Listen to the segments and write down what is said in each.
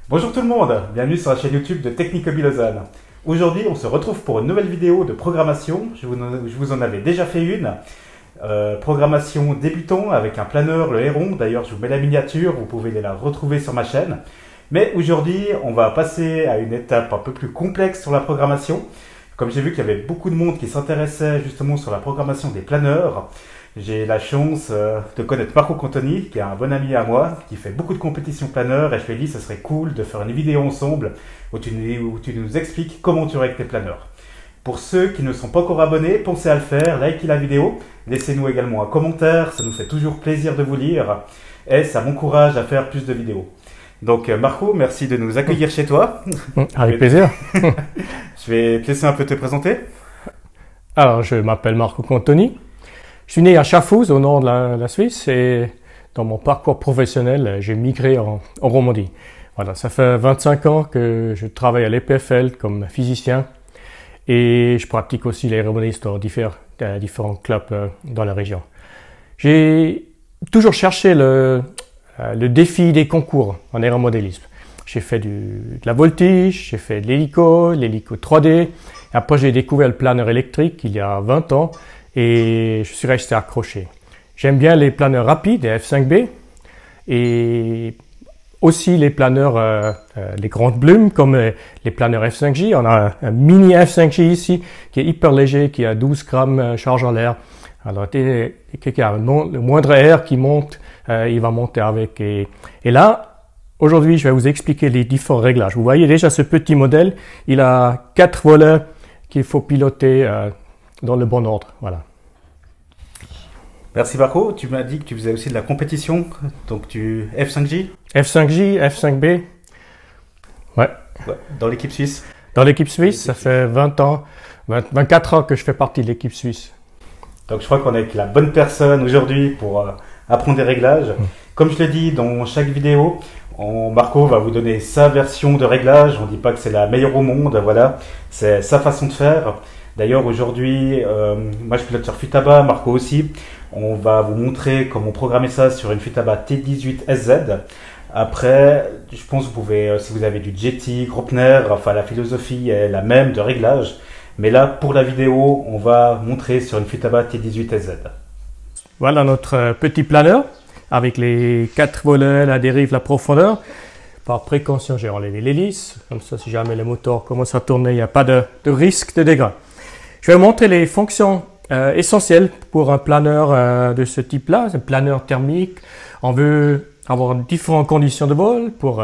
Bonjour tout le monde, bienvenue sur la chaîne YouTube de Technique Hobby Lausanne. Aujourd'hui, on se retrouve pour une nouvelle vidéo de programmation. Je vous en avais déjà fait une. Programmation débutant avec un planeur, le Héron. D'ailleurs, je vous mets la miniature, vous pouvez la retrouver sur ma chaîne. Mais aujourd'hui, on va passer à une étape un peu plus complexe sur la programmation. Comme j'ai vu qu'il y avait beaucoup de monde qui s'intéressait justement sur la programmation des planeurs, j'ai la chance de connaître Marco Cantoni, qui est un bon ami à moi, qui fait beaucoup de compétitions planeurs, et je lui ai dit que ce serait cool de faire une vidéo ensemble où tu nous expliques comment tu règles tes planeurs. Pour ceux qui ne sont pas encore abonnés, pensez à le faire, likez la vidéo, laissez-nous également un commentaire, ça nous fait toujours plaisir de vous lire, et ça m'encourage à faire plus de vidéos. Donc Marco, merci de nous accueillir chez toi. Avec plaisir. Je vais te laisser un peu te présenter. Alors, je m'appelle Marco Cantoni. Je suis né à Schaffhouse, au nord de la Suisse, et dans mon parcours professionnel, j'ai migré en Romandie. Voilà, ça fait 25 ans que je travaille à l'EPFL comme physicien, et je pratique aussi l'aéromonisme dans différents clubs dans la région. J'ai toujours cherché le défi des concours en aéromodélisme. J'ai fait de la voltige, j'ai fait de l'hélico 3D. Après, j'ai découvert le planeur électrique il y a 20 ans et je suis resté accroché. J'aime bien les planeurs rapides, les F5B, et aussi les planeurs, les grandes blumes comme les planeurs F5J. On a un mini F5J ici qui est hyper léger, qui a 12 grammes charge en l'air. Alors, dès qu'il y a le moindre air qui monte, il va monter avec. Et là, aujourd'hui, je vais vous expliquer les différents réglages. Vous voyez déjà ce petit modèle, il a 4 volets qu'il faut piloter dans le bon ordre. Voilà. Merci Marco, tu m'as dit que tu faisais aussi de la compétition, donc tu F5J? F5J, F5B. Ouais. Dans l'équipe suisse? Dans l'équipe suisse, ça fait 24 ans que je fais partie de l'équipe suisse. Donc je crois qu'on est avec la bonne personne aujourd'hui pour apprendre des réglages. Comme je l'ai dit dans chaque vidéo, Marco va vous donner sa version de réglage. On ne dit pas que c'est la meilleure au monde, voilà, c'est sa façon de faire. D'ailleurs aujourd'hui, moi je pilote sur Futaba, Marco aussi. On va vous montrer comment programmer ça sur une Futaba T18SZ. Après, je pense que vous pouvez, si vous avez du Jetty, Graupner, enfin la philosophie est la même de réglage. Mais là, pour la vidéo, on va montrer sur une Futaba T18SZ. Voilà notre petit planeur avec les 4 volets, la dérive, la profondeur. Par précaution, j'ai enlevé l'hélice. Comme ça, si jamais le moteur commence à tourner, il n'y a pas de risque de dégâts. Je vais vous montrer les fonctions essentielles pour un planeur de ce type-là, un planeur thermique. On veut avoir différentes conditions de vol pour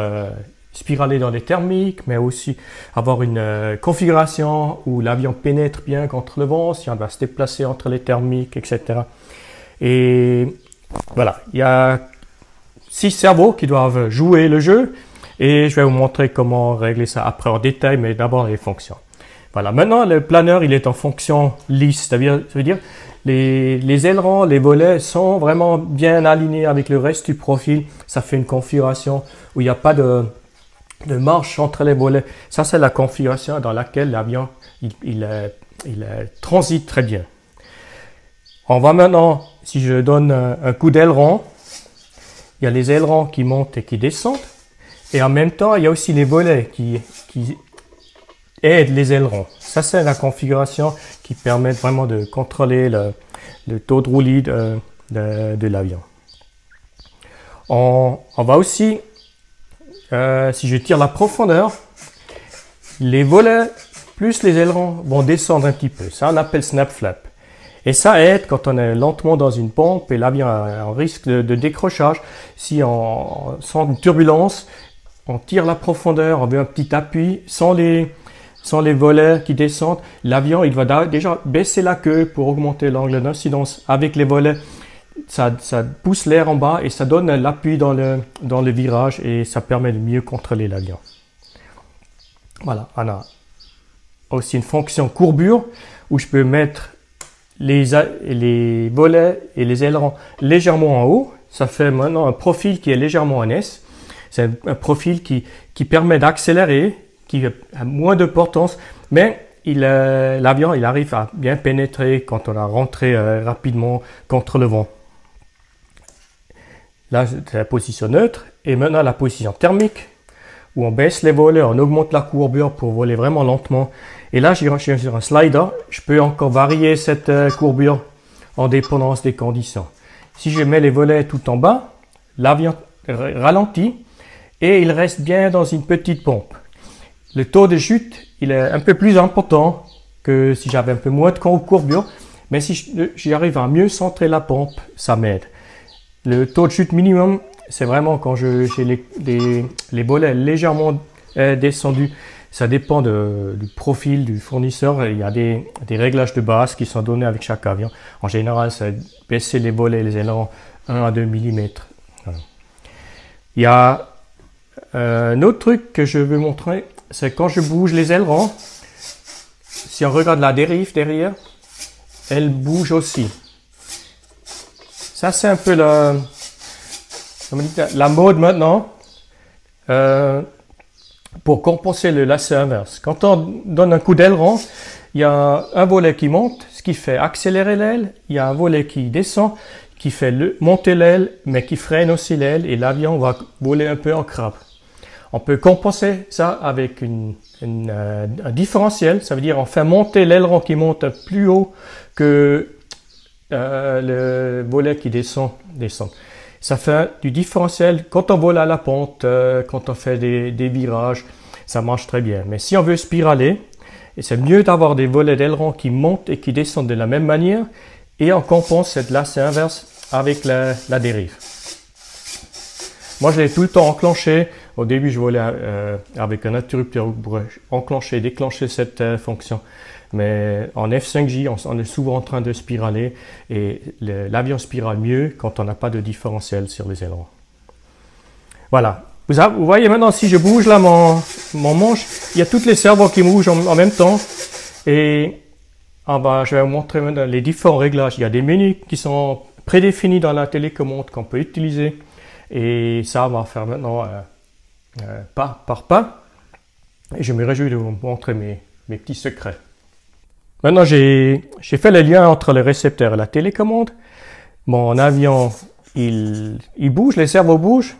spiraler dans les thermiques, mais aussi avoir une configuration où l'avion pénètre bien contre le vent, si on doit se déplacer entre les thermiques, etc. Et voilà, il y a 6 cerveaux qui doivent jouer le jeu et je vais vous montrer comment régler ça après en détail, mais d'abord les fonctions. Voilà, maintenant le planeur il est en fonction lisse, ça veut dire les ailerons, les volets sont vraiment bien alignés avec le reste du profil. Ça fait une configuration où il n'y a pas de marche entre les volets. Ça, c'est la configuration dans laquelle l'avion il transite très bien. On va maintenant, si je donne un coup d'aileron, il y a les ailerons qui montent et qui descendent. Et en même temps, il y a aussi les volets qui aident les ailerons. Ça, c'est la configuration qui permet vraiment de contrôler le taux de roulis de l'avion. On va aussi, si je tire la profondeur, les volets plus les ailerons vont descendre un petit peu. Ça, on appelle snap flap. Et ça aide quand on est lentement dans une pompe et l'avion a un risque de décrochage. Si on sent une turbulence, on tire la profondeur, on veut un petit appui, sans les volets qui descendent, l'avion il va déjà baisser la queue pour augmenter l'angle d'incidence. Avec les volets, ça pousse l'air en bas et ça donne l'appui dans le virage et ça permet de mieux contrôler l'avion. Voilà, on a aussi une fonction courbure où je peux mettre les volets et les ailerons légèrement en haut. Ça fait maintenant un profil qui est légèrement en S. C'est un profil qui permet d'accélérer, qui a moins de portance, mais l'avion il arrive à bien pénétrer quand on a rentré rapidement contre le vent. Là, c'est la position neutre. Et maintenant, la position thermique. où on baisse les volets, on augmente la courbure pour voler vraiment lentement. Et là, sur un slider, je peux encore varier cette courbure en dépendance des conditions. Si je mets les volets tout en bas, l'avion ralentit et il reste bien dans une petite pompe. Le taux de chute, il est un peu plus important que si j'avais un peu moins de courbure, mais si j'arrive à mieux centrer la pompe, ça m'aide. Le taux de chute minimum, c'est vraiment quand j'ai les volets légèrement descendus. Ça dépend du profil du fournisseur. Il y a des réglages de base qui sont donnés avec chaque avion. En général, c'est baisser les volets, les ailerons 1 à 2 mm. Voilà. Il y a un autre truc que je veux montrer, c'est quand je bouge les ailerons. Si on regarde la dérive derrière, elle bouge aussi. Ça, c'est un peu la mode maintenant pour compenser le lacet inverse. Quand on donne un coup d'aileron, il y a un volet qui monte, ce qui fait accélérer l'aile. Il y a un volet qui descend, qui fait monter l'aile, mais qui freine aussi l'aile et l'avion va voler un peu en crabe. On peut compenser ça avec un différentiel. Ça veut dire on fait monter l'aileron qui monte plus haut que le volet qui descend. Ça fait du différentiel quand on vole à la pente, quand on fait des virages, ça marche très bien. Mais si on veut spiraler, c'est mieux d'avoir des volets d'aileron qui montent et qui descendent de la même manière et on compense cette lacet inverse avec la dérive. Moi, je l'ai tout le temps enclenché. Au début, je volais avec un interrupteur pour enclencher et déclencher cette fonction. Mais en F5J, on est souvent en train de spiraler et l'avion spirale mieux quand on n'a pas de différentiel sur les ailerons. Voilà. Vous voyez maintenant, si je bouge là mon manche, il y a tous les servos qui bougent en même temps. Et je vais vous montrer maintenant les différents réglages. Il y a des menus qui sont prédéfinis dans la télécommande qu'on peut utiliser. Et ça, on va faire maintenant pas par pas. Et je me réjouis de vous montrer mes petits secrets. Maintenant, j'ai fait le lien entre le récepteur et la télécommande. Mon avion, il bouge, les servos bougent.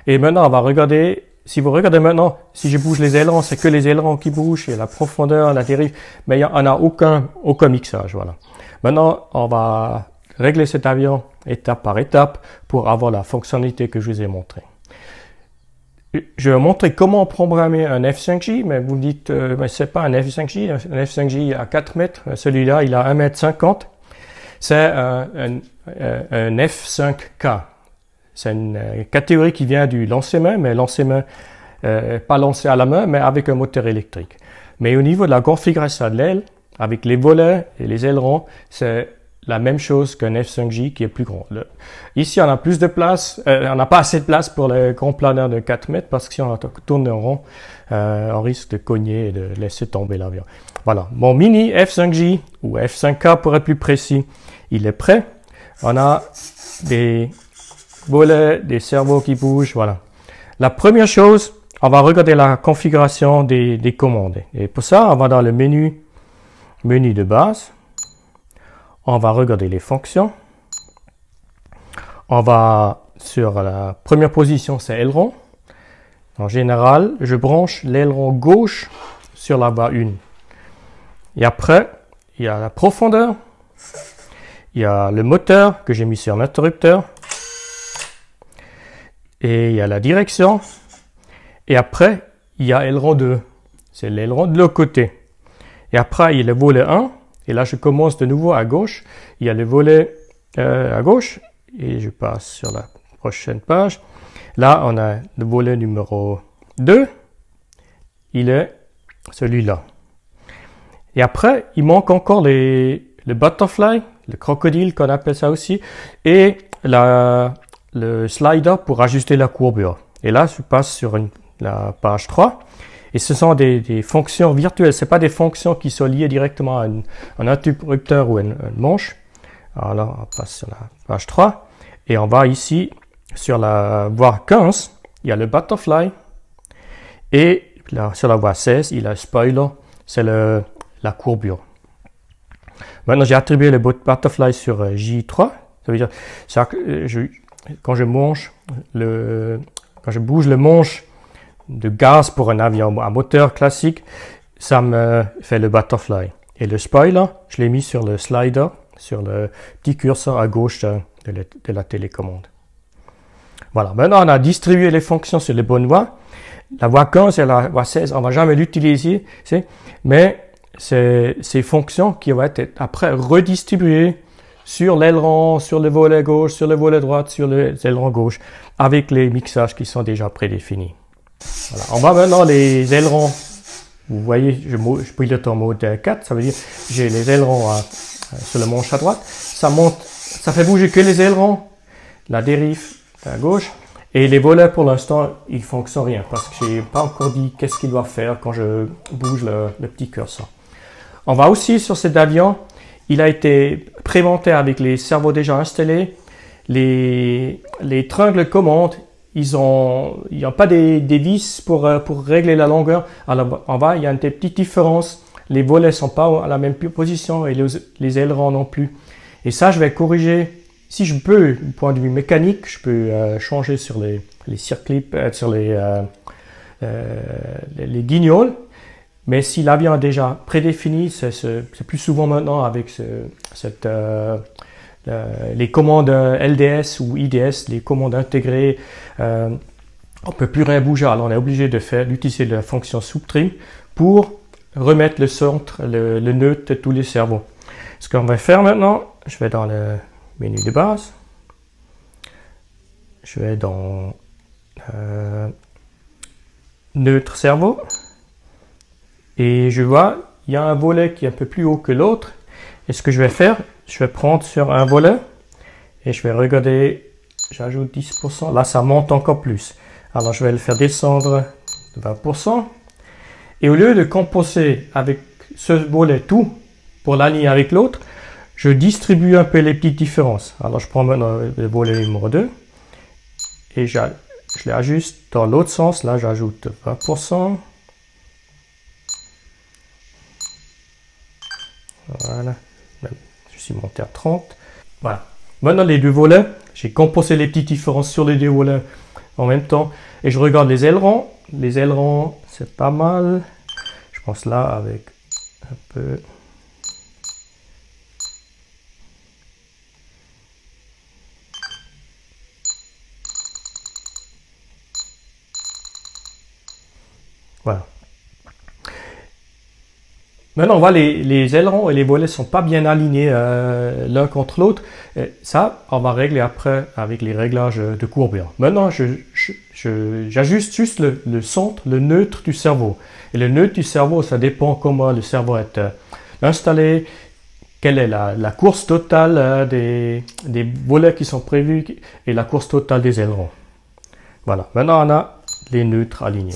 Et maintenant, on va regarder, si vous regardez maintenant, si je bouge les ailerons, c'est que les ailerons qui bougent, et la profondeur, la dérive, mais on n'a aucun mixage, voilà. Maintenant, on va régler cet avion étape par étape pour avoir la fonctionnalité que je vous ai montrée. Je vais montrer comment programmer un F5J, mais vous me dites, mais c'est pas un F5J. Un F5J à 4 mètres, celui-là, il a 1,50 m. C'est un F5K. C'est une catégorie qui vient du lancer-main, mais lancer-main, pas lancé à la main, mais avec un moteur électrique. Mais au niveau de la configuration de l'aile, avec les volets et les ailerons, c'est la même chose qu'un F5J qui est plus grand. Ici, on a plus de place, on n'a pas assez de place pour les grands planeurs de 4 mètres parce que si on tourne en rond, on risque de cogner et de laisser tomber l'avion. Voilà, mon mini F5J ou F5K pour être plus précis, il est prêt. On a des volets, des servos qui bougent, voilà. La première chose, on va regarder la configuration des commandes. Et pour ça, on va dans le menu de base. On va regarder les fonctions. On va sur la première position, c'est aileron. En général, je branche l'aileron gauche sur la voie 1. Et après, il y a la profondeur. Il y a le moteur que j'ai mis sur l'interrupteur. Et il y a la direction. Et après, il y a aileron 2. C'est l'aileron de l'autre côté. Et après, il y a le volet 1. Et là, je commence de nouveau à gauche. Il y a le volet à gauche. Et je passe sur la prochaine page. Là, on a le volet numéro 2. Il est celui-là. Et après, il manque encore le butterfly, le crocodile qu'on appelle ça aussi. Et le slider pour ajuster la courbure. Et là, je passe sur la page 3. Et ce sont des fonctions virtuelles. Ce pas des fonctions qui sont liées directement à un interrupteur ou une manche. Alors là, on passe sur la page 3. Et on va ici, sur la voie 15, il y a le butterfly. Et là, sur la voie 16, il y a le spoiler. C'est la courbure. Maintenant, j'ai attribué le butterfly sur J3. Ça veut dire, quand je bouge le manche de gaz pour un avion à moteur classique, ça me fait le butterfly. Et le spoiler, je l'ai mis sur le slider, sur le petit curseur à gauche de la télécommande. Voilà, maintenant on a distribué les fonctions sur les bonnes voies. La voie 15 et la voie 16, on ne va jamais l'utiliser, mais c'est ces fonctions qui vont être après redistribuées sur l'aileron, sur le volet gauche, sur le volet droit, sur les ailerons gauche, avec les mixages qui sont déjà prédéfinis. Voilà. On va maintenant les ailerons. Vous voyez, je pilote en mode 4, ça veut dire j'ai les ailerons sur le manche à droite. Ça monte, ça fait bouger que les ailerons, la dérive à gauche. Et les volets, pour l'instant, ils ne fonctionnent rien parce que je n'ai pas encore dit qu'est-ce qu'il doit faire quand je bouge le petit curseur. On va aussi sur cet avion, il a été prémonté avec les cerveaux déjà installés. Les tringles commande, ils n'ont pas des vis pour régler la longueur. Alors en bas, il y a une petite différence. Les volets ne sont pas à la même position et les ailerons non plus. Et ça, je vais corriger. Si je peux, du point de vue mécanique, je peux changer sur les circlips, sur les guignols. Mais si l'avion est déjà prédéfini, c'est plus souvent maintenant avec les commandes LDS ou IDS, les commandes intégrées, on ne peut plus rien bouger. Alors on est obligé d'utiliser la fonction subtrim pour remettre le centre, le neutre de tous les cerveaux. Ce qu'on va faire maintenant, je vais dans le menu de base, je vais dans neutre cerveau et je vois il y a un volet qui est un peu plus haut que l'autre. Et ce que je vais faire, je vais prendre sur un volet et je vais regarder, j'ajoute 10%, là ça monte encore plus. Alors je vais le faire descendre de 20%. Et au lieu de composer avec ce volet tout pour l'aligner avec l'autre, je distribue un peu les petites différences. Alors je prends maintenant le volet numéro 2 et je l'ajuste dans l'autre sens. Là j'ajoute 20%. Voilà. Je suis monté à 30. Voilà. Maintenant les deux volets, j'ai composé les petites différences sur les deux volets en même temps. Et je regarde les ailerons. Les ailerons, c'est pas mal. Je pense là avec un peu. Voilà. Maintenant, on voit les ailerons et les volets ne sont pas bien alignés l'un contre l'autre. Ça, on va régler après avec les réglages de courbure. Maintenant, j'ajuste juste le centre, le neutre du cerveau. Et le neutre du cerveau, ça dépend comment le cerveau est installé, quelle est la course totale des volets qui sont prévus et la course totale des ailerons. Voilà, maintenant on a les neutres alignés.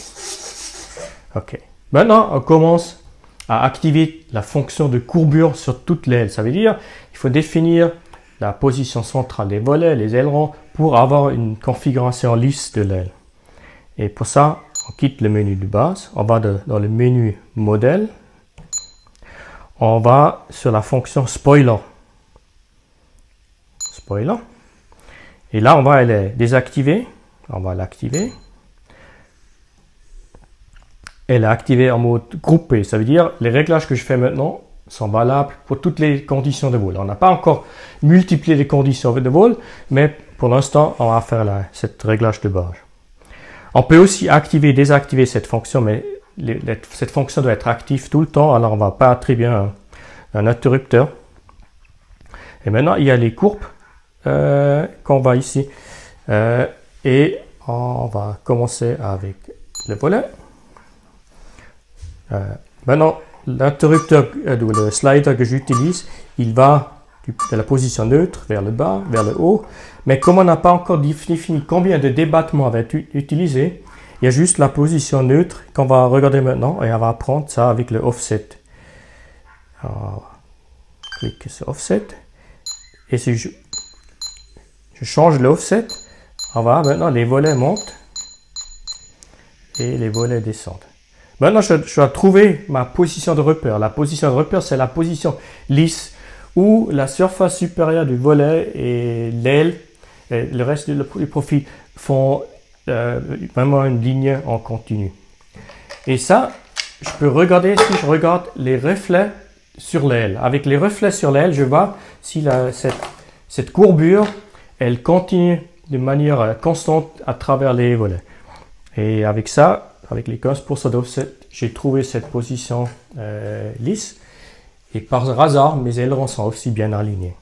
Ok. Maintenant, on commence à activer la fonction de courbure sur toute l'aile. Ça veut dire qu'il faut définir la position centrale des volets, les ailerons, pour avoir une configuration lisse de l'aile. Et pour ça, on quitte le menu de base, on va dans le menu modèle, on va sur la fonction spoiler. Spoiler. Et là, on va aller désactiver, on va l'activer. Elle est activée en mode groupé. Ça veut dire les réglages que je fais maintenant sont valables pour toutes les conditions de vol. On n'a pas encore multiplié les conditions de vol, mais pour l'instant, on va faire cette réglage de base. On peut aussi activer et désactiver cette fonction, mais cette fonction doit être active tout le temps, alors on ne va pas attribuer un interrupteur. Et maintenant, il y a les courbes qu'on va ici. Et on va commencer avec le volet. Maintenant, l'interrupteur ou le slider que j'utilise, il va de la position neutre vers le bas, vers le haut. Mais comme on n'a pas encore défini combien de débattements on va utiliser, il y a juste la position neutre qu'on va regarder maintenant et on va prendre ça avec le offset. Alors, clique sur offset. Et si je change le offset, on va maintenant les volets montent et les volets descendent. Maintenant, je dois trouver ma position de repère. La position de repère, c'est la position lisse où la surface supérieure du volet et l'aile, et le reste du profil font vraiment une ligne en continu. Et ça, je peux regarder si je regarde les reflets sur l'aile. Avec les reflets sur l'aile, je vois si cette courbure, elle continue de manière constante à travers les volets. Et avec ça, avec les 15% d'offset, j'ai trouvé cette position lisse. Et par hasard, mes ailerons sont aussi bien alignés.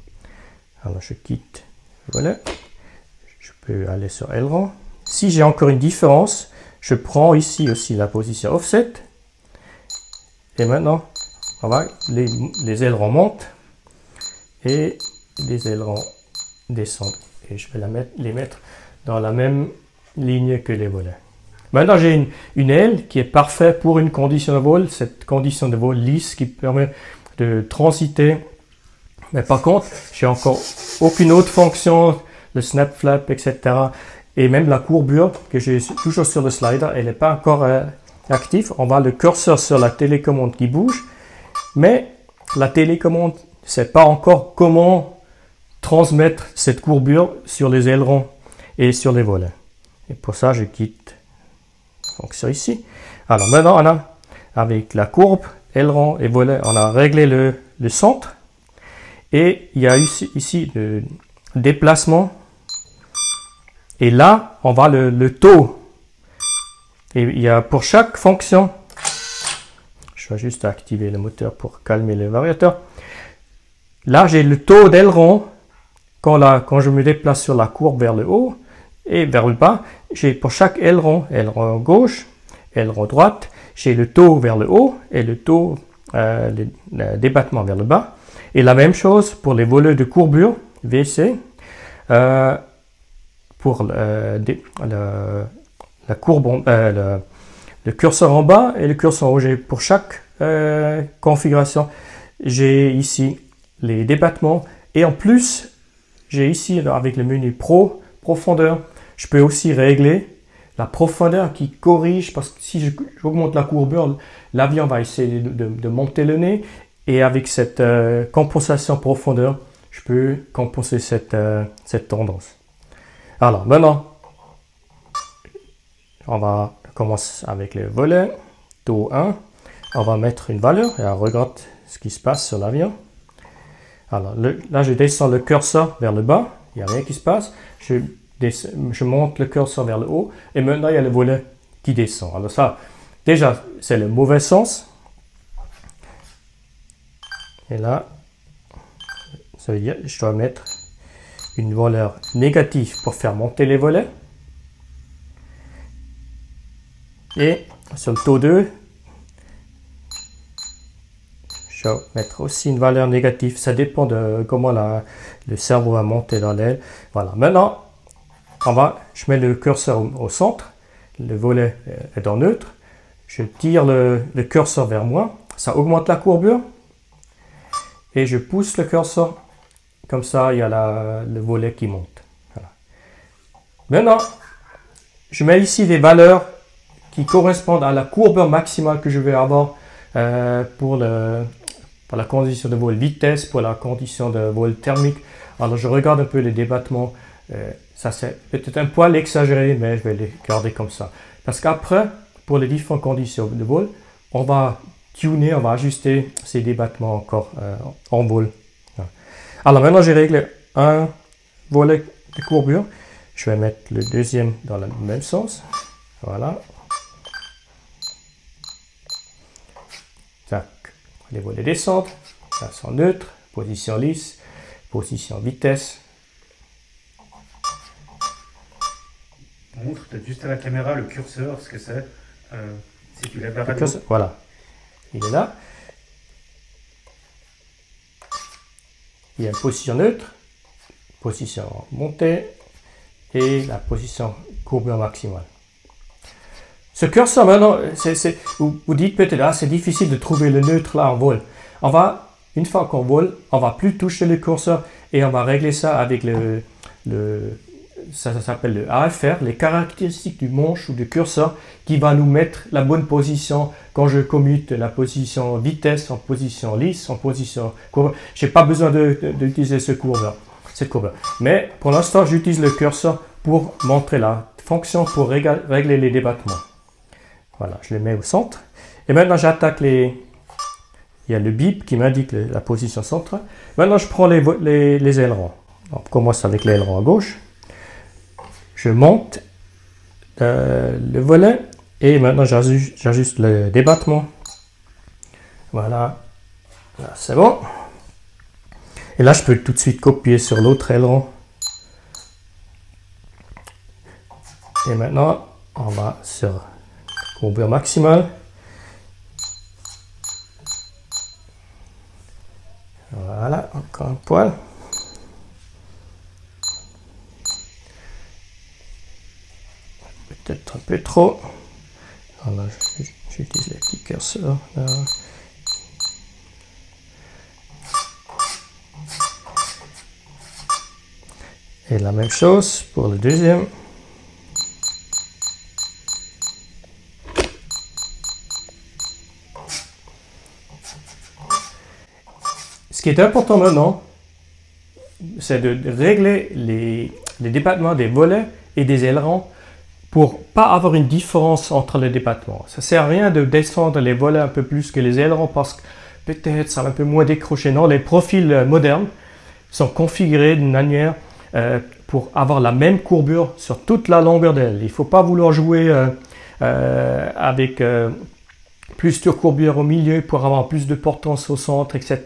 Alors je quitte le volet. Je peux aller sur aileron. Si j'ai encore une différence, je prends ici aussi la position offset. Et maintenant, on va, les ailerons montent et les ailerons descendent. Et je vais les mettre dans la même ligne que les volets. Maintenant, j'ai une aile qui est parfaite pour une condition de vol. Cette condition de vol lisse qui permet de transiter. Mais par contre, j'ai encore aucune autre fonction, le snap flap, etc. Et même la courbure que j'ai toujours sur le slider, elle n'est pas encore active. On voit le curseur sur la télécommande qui bouge. Mais la télécommande ne sait pas encore comment transmettre cette courbure sur les ailerons et sur les volets. Et pour ça, je quitte la fonction ici. Alors maintenant, on a, avec la courbe, aileron et volet, on a réglé le centre. Et il y a ici le déplacement. Et là, on voit le taux. Et il y a pour chaque fonction, je vais juste activer le moteur pour calmer le variateur. Là, j'ai le taux d'aileron quand je me déplace sur la courbe vers le haut et vers le bas. J'ai pour chaque aileron gauche, aileron droite, j'ai le taux vers le haut et le taux, le débattement vers le bas. Et la même chose pour les volets de courbure, VC, pour la courbe, le curseur en bas et le curseur en haut. Pour chaque configuration, j'ai ici les débattements. Et en plus, j'ai ici, avec le menu Pro, profondeur, je peux aussi régler la profondeur qui corrige, parce que si j'augmente la courbure, l'avion va essayer de monter le nez. Et avec cette compensation profondeur, je peux compenser cette tendance. Alors maintenant, on va commencer avec le volet, taux 1. On va mettre une valeur et on regarde ce qui se passe sur l'avion. Alors là, je descends le curseur vers le bas, il n'y a rien qui se passe. Je monte le curseur vers le haut et maintenant il y a le volet qui descend. Alors ça, déjà, c'est le mauvais sens. Et là, ça veut dire que je dois mettre une valeur négative pour faire monter les volets. Et sur le taux 2, je dois mettre aussi une valeur négative. Ça dépend de comment le cerveau va monter dans l'aile. Voilà. Maintenant, je mets le curseur au centre. Le volet est en neutre. Je tire le curseur vers moi. Ça augmente la courbure. Et je pousse le curseur. Comme ça, il y a le volet qui monte. Voilà. Maintenant, je mets ici des valeurs qui correspondent à la courbure maximale que je vais avoir pour la condition de vol vitesse, pour la condition de vol thermique. Alors, je regarde un peu les débattements. Ça, c'est peut-être un poil exagéré, mais je vais les garder comme ça. Parce qu'après, pour les différentes conditions de vol, on va tuner, on va ajuster ces débattements encore en vol. Alors maintenant, j'ai réglé un volet de courbure. Je vais mettre le deuxième dans le même sens. Voilà. Tac. Les volets descendent. Ça sont neutres. Position lisse. Position vitesse. Montre peut-être juste à la caméra le curseur, ce que c'est. Si tu lèves la radio. Voilà. Il est là. Il y a une position neutre, position montée et la position courbure maximale. Ce curseur maintenant, vous dites peut-être, ah, c'est difficile de trouver le neutre là en vol. Une fois qu'on vole, on va plus toucher le curseur et on va régler ça avec ça s'appelle le AFR, les caractéristiques du manche ou du curseur qui va nous mettre la bonne position quand je commute la position vitesse en position lisse, en position courbure. Je n'ai pas besoin d'utiliser cette courbure. Mais pour l'instant, j'utilise le curseur pour montrer la fonctions pour régler les débattements. Voilà, je les mets au centre. Et maintenant, j'attaque il y a le bip qui m'indique la position centrale. Maintenant, je prends les ailerons. On commence avec l'aileron à gauche. Je monte le volet et maintenant, j'ajuste le débattement. Voilà, là, c'est bon. Et là, je peux tout de suite copier sur l'autre aileron. Et maintenant, on va sur courbure maximale. Voilà, encore un poil. Peut-être un peu trop. Voilà, j'utilise les petits curseurs. Là. Et la même chose pour le deuxième. Ce qui est important maintenant, c'est de régler les débattements des volets et des ailerons pour pas avoir une différence entre les débattements. Ça ne sert à rien de descendre les volets un peu plus que les ailerons parce que peut-être ça va un peu moins décrocher. Non, les profils modernes sont configurés d'une manière pour avoir la même courbure sur toute la longueur d'aile. Il ne faut pas vouloir jouer avec plus de courbure au milieu pour avoir plus de portance au centre, etc.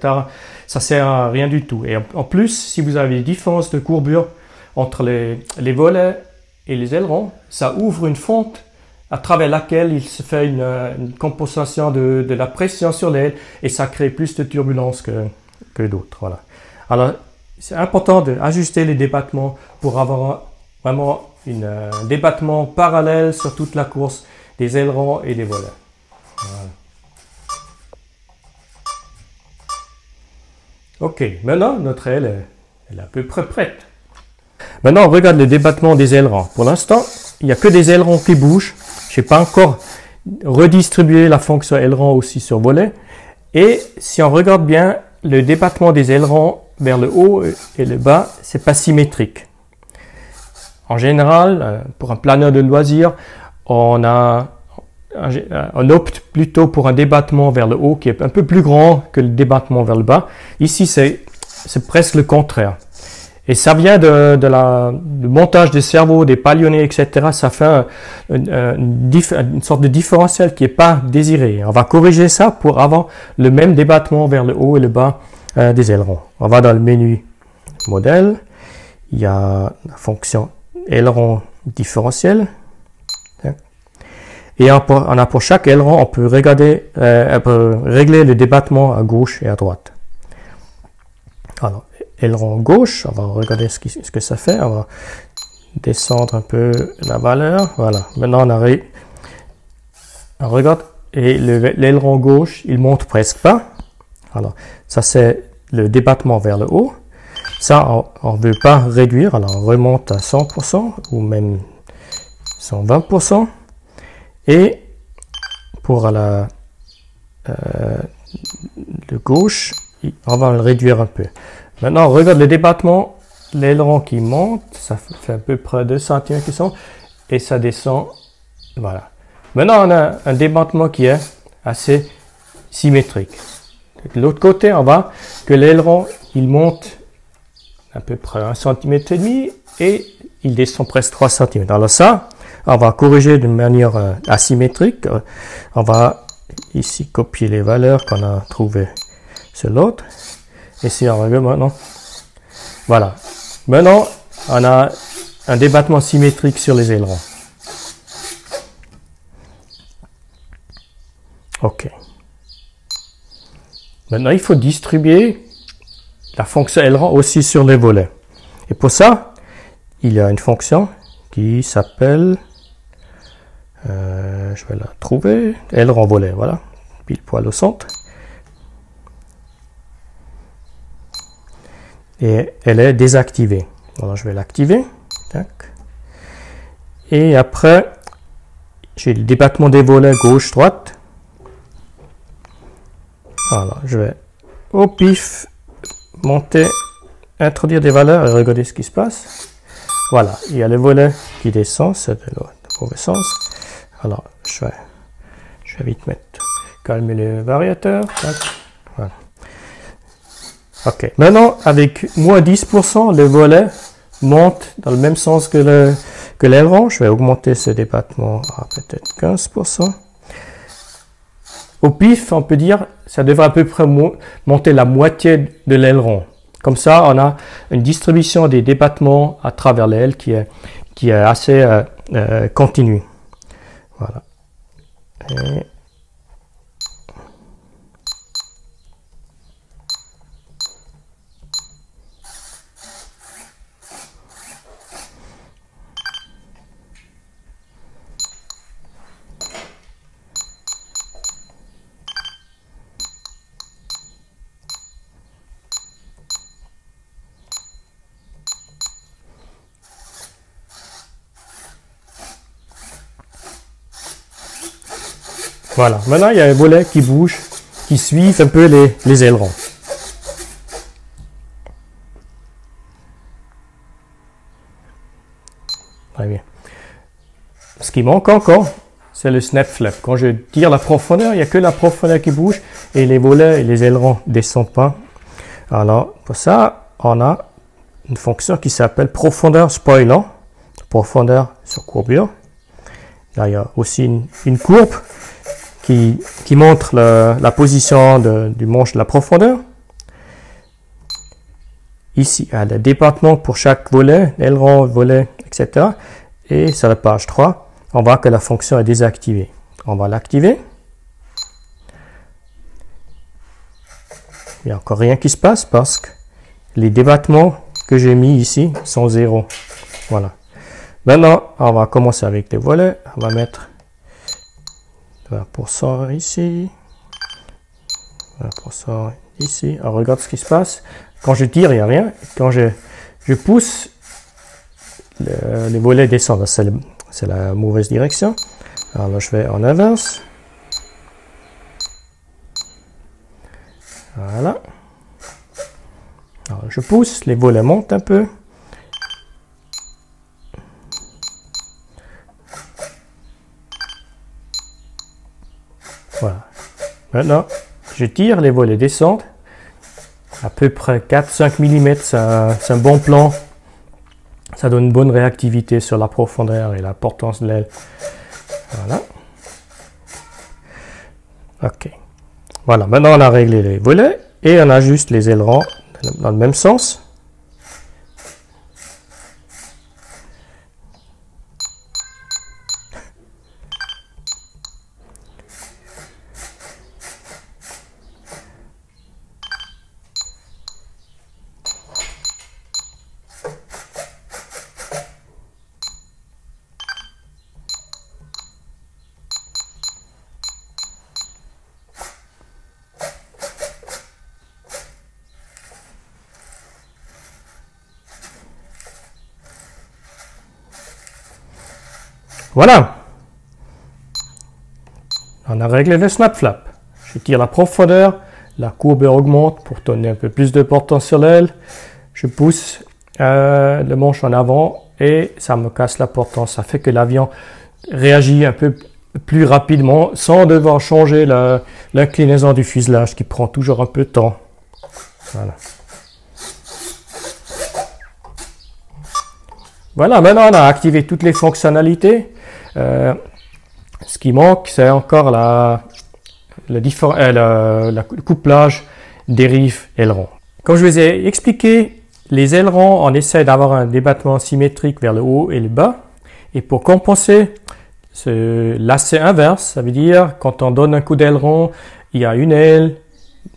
Ça ne sert à rien du tout. Et en plus, si vous avez des différences de courbure entre les volets et les ailerons, ça ouvre une fente à travers laquelle il se fait une compensation de la pression sur l'aile et ça crée plus de turbulence que d'autres. Voilà. Alors, c'est important d'ajuster les débattements pour avoir vraiment un débattement parallèle sur toute la course des ailerons et des volets. Voilà. Ok, maintenant notre aile est à peu près prête. Maintenant, on regarde le débattement des ailerons. Pour l'instant, il n'y a que des ailerons qui bougent. Je n'ai pas encore redistribué la fonction aileron aussi sur volet. Et si on regarde bien, le débattement des ailerons vers le haut et le bas, c'est pas symétrique. En général, pour un planeur de loisirs, on opte plutôt pour un débattement vers le haut qui est un peu plus grand que le débattement vers le bas. Ici, c'est presque le contraire. Et ça vient du montage des cerveaux, des palionniers, etc. Ça fait une sorte de différentiel qui n'est pas désiré. On va corriger ça pour avoir le même débattement vers le haut et le bas des ailerons. On va dans le menu modèle. Il y a la fonction aileron différentiel. Et pour chaque aileron, on peut régler le débattement à gauche et à droite. Alors, aileron gauche, on va regarder ce que ça fait. On va descendre un peu la valeur. Voilà. Maintenant, on regarde et l'aileron gauche, il monte presque pas. Alors, ça c'est le débattement vers le haut. Ça, on ne veut pas réduire. Alors, on remonte à 100% ou même 120%. Et pour le gauche, on va le réduire un peu. Maintenant, on regarde le débattement, l'aileron qui monte, ça fait à peu près 2 cm qui sont, et ça descend, voilà. Maintenant, on a un débattement qui est assez symétrique. De l'autre côté, on voit que l'aileron, il monte à peu près 1,5 cm et il descend presque 3 cm. Alors ça, on va corriger de manière asymétrique. On va ici copier les valeurs qu'on a trouvées sur l'autre. Et si on regarde maintenant, voilà. Maintenant, on a un débattement symétrique sur les ailerons. Ok. Maintenant, il faut distribuer la fonction aileron aussi sur les volets. Et pour ça, il y a une fonction qui s'appelle, je vais la trouver, aileron volet, voilà, pile poil au centre. Et elle est désactivée. Alors, je vais l'activer. Et après, j'ai le débattement des volets gauche-droite. Voilà, je vais au pif monter, introduire des valeurs et regarder ce qui se passe. Voilà, il y a le volet qui descend, c'est de le mauvais sens. Alors, je vais vite calmer le variateur. Voilà. Ok, maintenant, avec moins 10%, le volet monte dans le même sens que l'aileron. Je vais augmenter ce débattement à peut-être 15%. Au pif, on peut dire, ça devrait à peu près monter la moitié de l'aileron. Comme ça, on a une distribution des débattements à travers l'aile qui est assez continue. Voilà. Et voilà, maintenant il y a un volet qui bouge, qui suit un peu les ailerons. Très bien. Ce qui manque encore, c'est le snap flap. Quand je tire la profondeur, il n'y a que la profondeur qui bouge et les volets et les ailerons ne descendent pas. Alors, pour ça, on a une fonction qui s'appelle profondeur spoilant, profondeur sur courbure. Là, il y a aussi une courbe qui montre la position du manche de la profondeur. Ici, il y a le département pour chaque volet, aileron, volet, etc. Et sur la page 3, on voit que la fonction est désactivée. On va l'activer. Il n'y a encore rien qui se passe parce que les débattements que j'ai mis ici sont 0. Voilà. Maintenant, on va commencer avec les volets. On va mettre 20% ici, 20% ici. Alors, regarde ce qui se passe. Quand je tire, il n'y a rien. Quand je pousse, les volets descendent. C'est la mauvaise direction. Alors là, je vais en inverse. Voilà. Alors, je pousse, les volets montent un peu. Voilà. Maintenant, je tire, les volets descendent. À peu près 4-5 mm, c'est un bon plan. Ça donne une bonne réactivité sur la profondeur et la portance de l'aile. Voilà. Ok. Voilà, maintenant on a réglé les volets et on ajuste les ailerons dans le même sens. Voilà. On a réglé le snap flap. Je tire la profondeur, la courbe augmente pour donner un peu plus de portance sur l'aile. Je pousse le manche en avant et ça me casse la portance. Ça fait que l'avion réagit un peu plus rapidement sans devoir changer l'inclinaison du fuselage qui prend toujours un peu de temps. Voilà. Voilà, maintenant on a activé toutes les fonctionnalités. Ce qui manque, c'est encore le couplage dérive aileron. Comme je vous ai expliqué, les ailerons, on essaie d'avoir un débattement symétrique vers le haut et le bas. Et pour compenser ce lacet inverse, ça veut dire quand on donne un coup d'aileron, il y a une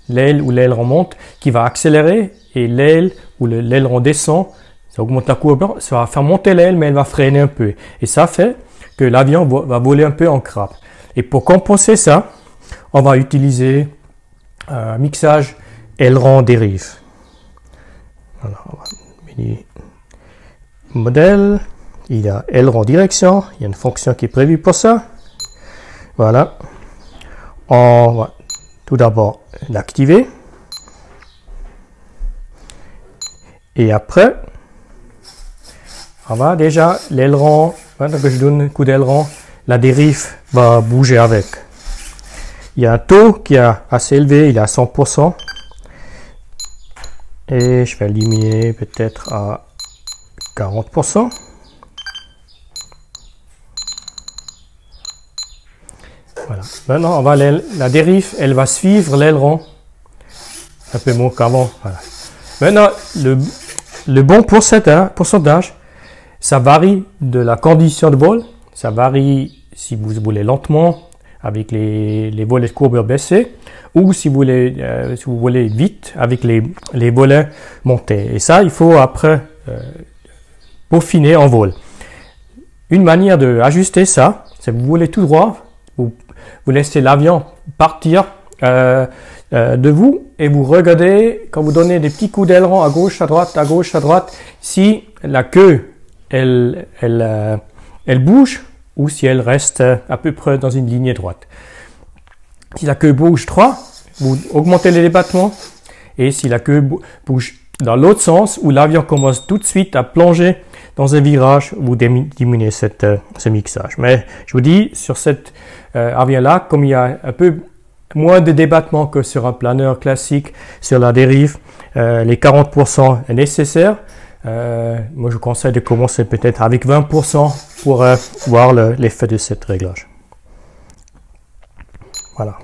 l'aile où l'aileron monte, qui va accélérer et l'aile où l'aileron descend, ça augmente la courbe, ça va faire monter l'aile, mais elle va freiner un peu. Et ça fait que l'avion va voler un peu en crabe. Et pour compenser ça, on va utiliser un mixage aileron dérive. Alors, on va menu modèle, il y a aileron direction, il y a une fonction qui est prévue pour ça. Voilà. On va tout d'abord l'activer. Et après, On va déjà, l'aileron, maintenant que je donne un coup d'aileron, la dérive va bouger avec. Il y a un taux qui est assez élevé, il est à 100%. Et je vais éliminer peut-être à 40%. Voilà. Maintenant, on va la dérive, elle va suivre l'aileron. Un peu moins qu'avant. Voilà. Maintenant, le bon pourcentage, ça varie de la condition de vol. Ça varie si vous voulez lentement, avec les volets de courbure baissés, ou si vous voulez vite, avec les volets montés. Et ça, il faut après peaufiner en vol. Une manière d'ajuster ça, c'est que vous voulez tout droit, vous laissez l'avion partir de vous et vous regardez, quand vous donnez des petits coups d'aileron à gauche, à droite, si la queue, elle bouge ou si elle reste à peu près dans une ligne droite. Si la queue bouge trop, vous augmentez les débattements, et si la queue bouge dans l'autre sens, où l'avion commence tout de suite à plonger dans un virage, vous diminuez ce mixage. Mais je vous dis, sur cet avion-là, comme il y a un peu moins de débattements que sur un planeur classique sur la dérive, les 40% est nécessaire. Moi, je vous conseille de commencer peut-être avec 20% pour voir l'effet de cette réglage. Voilà.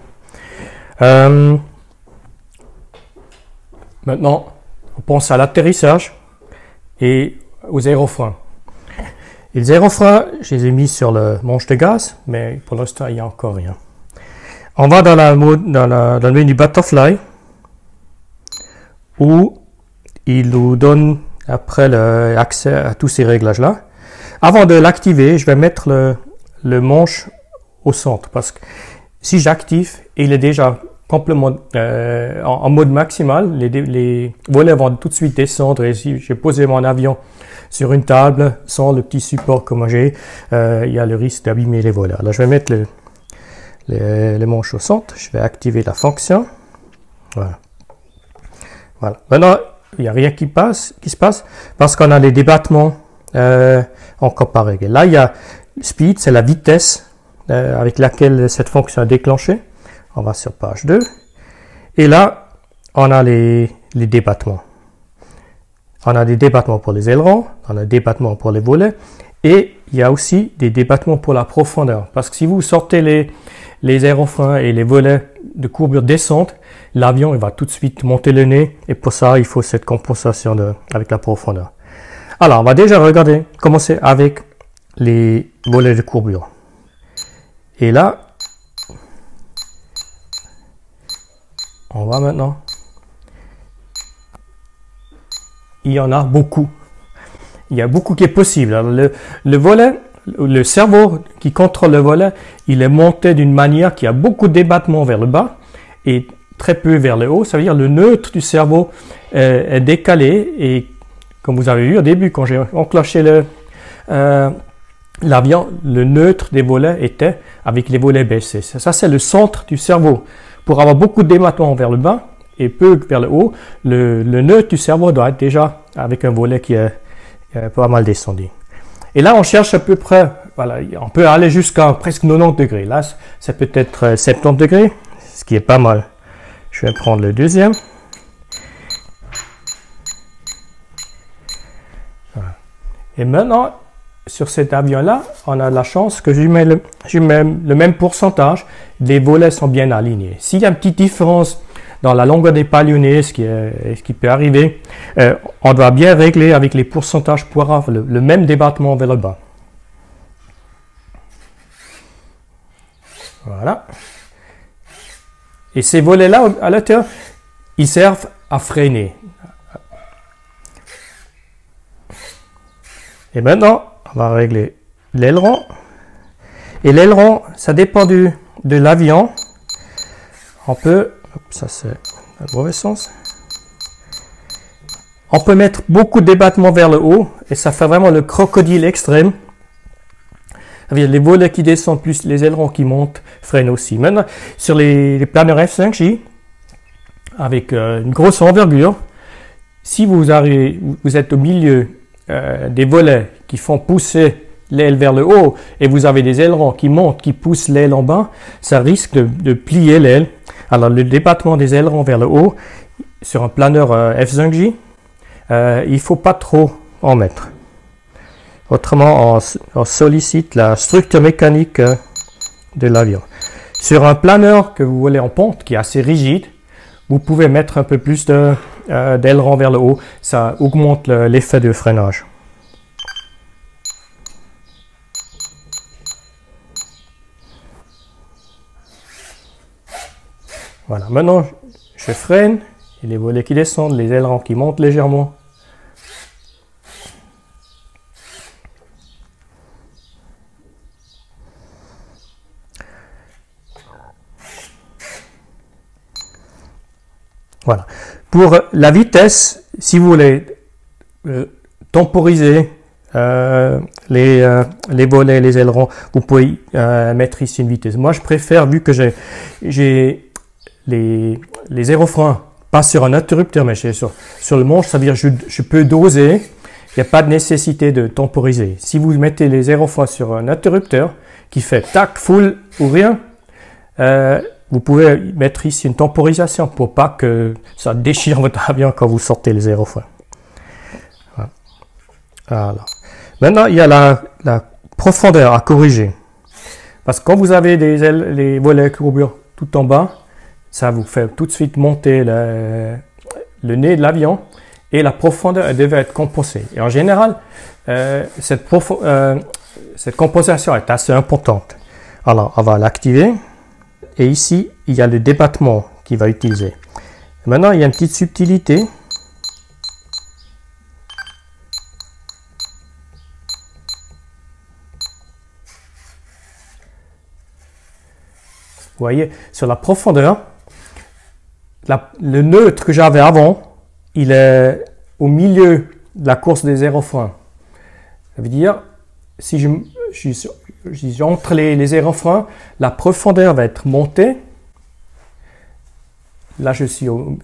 Maintenant, on pense à l'atterrissage et aux aérofreins. Et les aérofreins, je les ai mis sur le manche de gaz, mais pour l'instant, il n'y a encore rien. On va dans le menu Butterfly, où il nous donne après l'accès à tous ces réglages-là. Avant de l'activer, je vais mettre le manche au centre, parce que si j'active, il est déjà complètement en mode maximal, les volets vont tout de suite descendre, et si j'ai posé mon avion sur une table sans le petit support que moi j'ai, il y a le risque d'abîmer les volets. Alors je vais mettre les manches au centre, je vais activer la fonction. Voilà. Voilà. Maintenant, il n'y a rien qui se passe parce qu'on a les débattements encore pas réglés. Là, il y a speed, c'est la vitesse avec laquelle cette fonction est déclenchée. On va sur page 2. Et là, on a les débattements. On a des débattements pour les ailerons, on a des débattements pour les volets, et il y a aussi des débattements pour la profondeur. Parce que si vous sortez les aérofreins et les volets de courbure descente, l'avion va tout de suite monter le nez, et pour ça, il faut cette compensation avec la profondeur. Alors, on va déjà commencer avec les volets de courbure. Et là, on va maintenant. Il y en a beaucoup. Il y a beaucoup qui est possible. Alors, le volet, le cerveau qui contrôle le volet, il est monté d'une manière qui a beaucoup de débattements vers le bas et très peu vers le haut. Ça veut dire le neutre du cerveau est décalé, et comme vous avez vu au début, quand j'ai enclenché l'avion, le neutre des volets était avec les volets baissés. Ça, c'est le centre du cerveau. Pour avoir beaucoup de débattements vers le bas et peu vers le haut, le neutre du cerveau doit être déjà avec un volet qui est pas mal descendu. Et là, on cherche à peu près, voilà, on peut aller jusqu'à presque 90 degrés. Là, c'est peut-être 70 degrés, ce qui est pas mal. Je vais prendre le deuxième. Voilà. Et maintenant, sur cet avion-là, on a la chance que je mets le même pourcentage. Les volets sont bien alignés. S'il y a une petite différence dans la longueur des palionniers, ce qui peut arriver, on doit bien régler avec les pourcentages pour avoir le même débattement vers le bas. Voilà. Et ces volets-là, à l'intérieur, ils servent à freiner. Et maintenant, on va régler l'aileron. Et l'aileron, ça dépend de l'avion. On peut, ça c'est dans le mauvais sens. On peut mettre beaucoup de débattements vers le haut, et ça fait vraiment le crocodile extrême. Les volets qui descendent plus les ailerons qui montent freinent aussi. Maintenant, sur les planeurs F5J, avec une grosse envergure, si vous êtes au milieu des volets qui font pousser l'aile vers le haut et vous avez des ailerons qui montent, qui poussent l'aile en bas, ça risque de plier l'aile. Alors le débattement des ailerons vers le haut sur un planeur F5J, il ne faut pas trop en mettre. Autrement, on sollicite la structure mécanique de l'avion. Sur un planeur que vous voulez en pente, qui est assez rigide, vous pouvez mettre un peu plus d'ailerons vers le haut. Ça augmente l'effet de freinage. Voilà, maintenant je freine, et les volets qui descendent, les ailerons qui montent légèrement. Voilà. Pour la vitesse, si vous voulez temporiser les volets, les ailerons, vous pouvez mettre ici une vitesse. Moi, je préfère, vu que j'ai les aérofreins pas sur un interrupteur, mais sur le manche, ça veut dire que je peux doser. Il n'y a pas de nécessité de temporiser. Si vous mettez les aérofreins sur un interrupteur qui fait tac, full ou rien, vous pouvez mettre ici une temporisation pour pas que ça déchire votre avion quand vous sortez les aérofreins. Voilà. Maintenant, il y a la profondeur à corriger. Parce que quand vous avez les volets courbures tout en bas, ça vous fait tout de suite monter le nez de l'avion et la profondeur elle devait être compensée. Et en général, cette compensation est assez importante. Alors, on va l'activer. Et ici, il y a le débattement qu'il va utiliser. Maintenant, il y a une petite subtilité. Vous voyez, sur la profondeur, le neutre que j'avais avant, il est au milieu de la course des aérofreins. Ça veut dire, si entre les aérofreins, la profondeur va être montée. Là, je suis au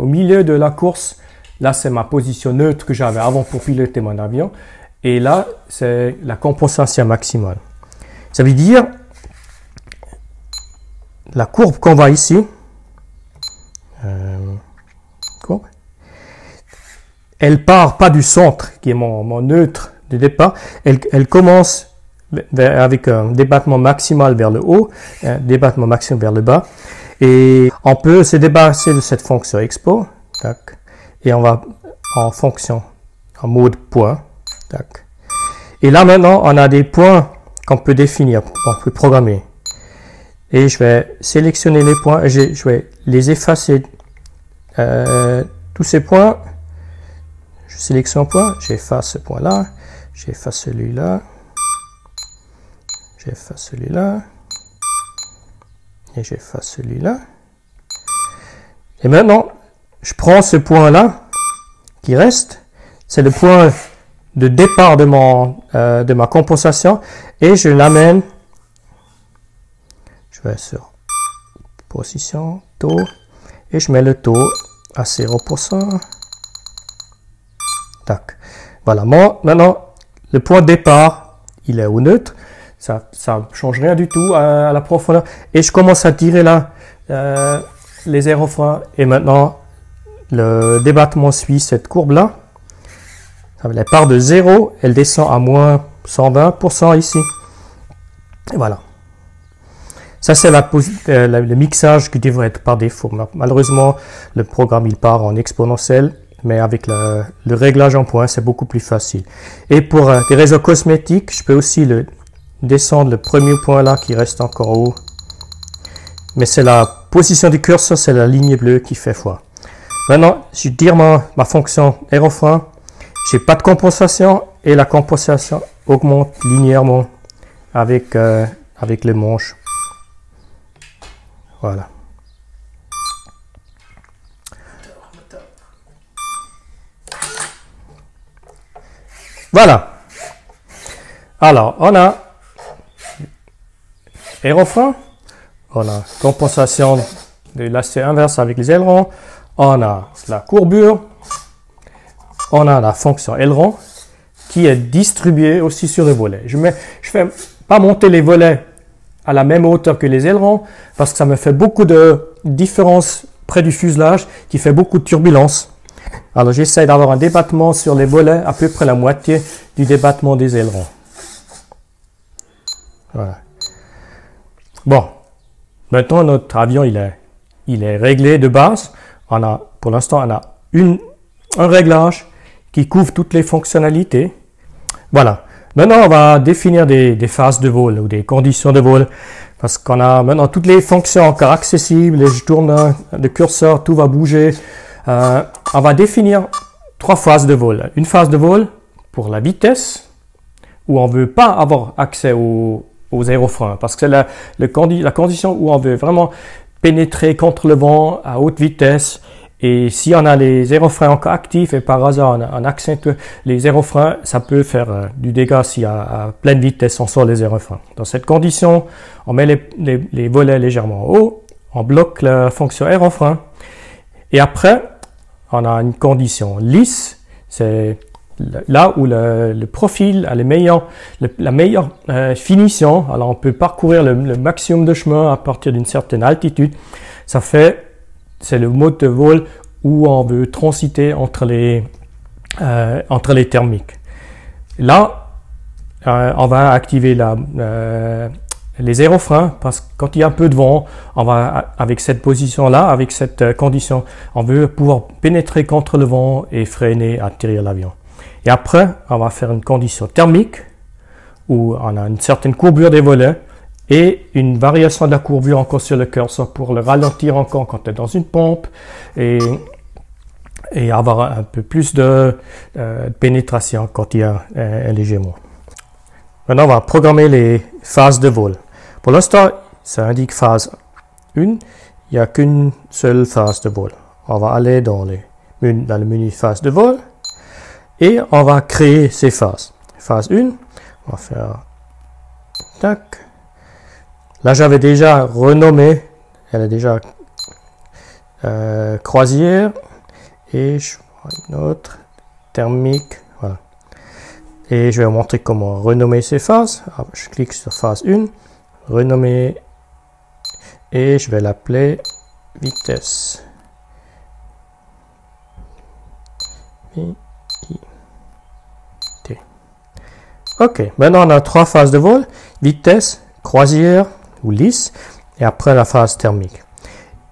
milieu de la course. Là, c'est ma position neutre que j'avais avant pour piloter mon avion. Et là, c'est la compensation maximale. Ça veut dire, la courbe qu'on voit ici, elle part pas du centre, qui est mon neutre de départ. Elle commence avec un débattement maximal vers le haut, un débattement maximal vers le bas. Et on peut se débarrasser de cette fonction export. Tac, et on va en fonction, en mode point. Tac. Et là maintenant, on a des points qu'on peut définir, on peut programmer. Et je vais sélectionner les points et je vais les effacer. Tous ces points, je sélectionne un point, j'efface ce point-là, j'efface celui-là, j'efface celui-là, et j'efface celui-là. Et maintenant, je prends ce point-là qui reste, c'est le point de départ de ma compensation, et je l'amène, je vais sur position, taux, et je mets le taux à 0%. Tac. Voilà. Maintenant, le point de départ, il est au neutre. Ça ne change rien du tout à la profondeur. Et je commence à tirer là les aérofreins. Et maintenant, le débattement suit cette courbe-là. Elle part de 0, elle descend à moins 120% ici. Et voilà. Ça, c'est le mixage qui devrait être par défaut. Malheureusement, le programme, il part en exponentiel, mais avec le réglage en points, c'est beaucoup plus facile. Et pour des raisons cosmétiques, je peux aussi descendre le premier point là qui reste encore haut. Mais c'est la position du curseur, c'est la ligne bleue qui fait foi. Maintenant, je tire ma fonction aérofrein, j'ai pas de compensation et la compensation augmente linéairement avec le manche. Voilà. Voilà. Alors, on a aérofrein, on a compensation de lacet inverse avec les ailerons, on a la courbure, on a la fonction aileron, qui est distribué aussi sur le volet. Je fais pas monter les volets à la même hauteur que les ailerons parce que ça me fait beaucoup de différence près du fuselage qui fait beaucoup de turbulences. Alors j'essaie d'avoir un débattement sur les volets à peu près la moitié du débattement des ailerons. Voilà. Bon, maintenant notre avion il est réglé de base. Pour l'instant on a un réglage qui couvre toutes les fonctionnalités. Voilà. Maintenant, on va définir des phases de vol ou des conditions de vol parce qu'on a maintenant toutes les fonctions encore accessibles. Et je tourne le curseur, tout va bouger. On va définir 3 phases de vol. Une phase de vol pour la vitesse où on ne veut pas avoir accès aux aérofreins parce que c'est la condition où on veut vraiment pénétrer contre le vent à haute vitesse. Et si on a les aérofreins encore actifs et par hasard on accentue les aérofreins, ça peut faire du dégât si à pleine vitesse on sort les aérofreins. Dans cette condition, on met les volets légèrement haut, on bloque la fonction aérofrein et après on a une condition lisse, c'est là où le profil a la meilleure finition. Alors on peut parcourir le maximum de chemin à partir d'une certaine altitude. C'est le mode de vol où on veut transiter entre les thermiques. Là, on va activer les aérofreins parce que quand il y a un peu de vent, on va avec cette position-là, avec cette condition, on veut pouvoir pénétrer contre le vent et freiner, atterrir l'avion. Et après, on va faire une condition thermique où on a une certaine courbure des volets et une variation de la courbure encore sur le curseur pour le ralentir encore quand on est dans une pompe et avoir un peu plus de pénétration quand il y a un léger vent. Maintenant, on va programmer les phases de vol. Pour l'instant, ça indique phase 1. Il n'y a qu'une seule phase de vol. On va aller dans le menu phase de vol et on va créer ces phases. Phase 1, on va faire tac. Là, j'avais déjà renommé, elle est déjà croisière, et je vois une autre, thermique, voilà. Et je vais vous montrer comment renommer ces phases. Alors, je clique sur phase 1, renommer, et je vais l'appeler vitesse. V-I-T. Ok, maintenant on a 3 phases de vol, vitesse, croisière, ou lisse, et après la phase thermique.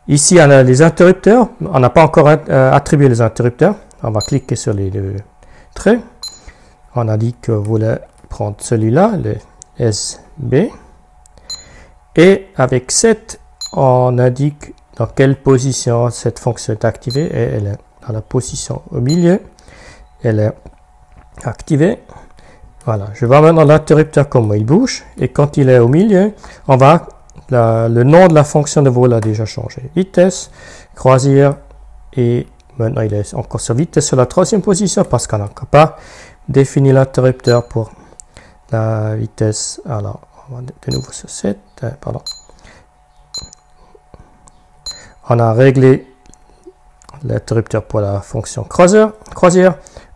Ici, on a les interrupteurs. On n'a pas encore attribué les interrupteurs. On va cliquer sur les 2 traits. On a dit que vous voulez prendre celui-là, le SB. Et avec 7, on indique dans quelle position cette fonction est activée. Et elle est dans la position au milieu. Elle est activée. Voilà, je vois maintenant l'interrupteur comment il bouge et quand il est au milieu, le nom de la fonction de vol a déjà changé. Vitesse, croisière et maintenant il est encore sur vitesse sur la 3e position parce qu'on n'a encore pas défini l'interrupteur pour la vitesse. Alors, on va de nouveau sur 7, pardon. On a réglé l'interrupteur pour la fonction croisière.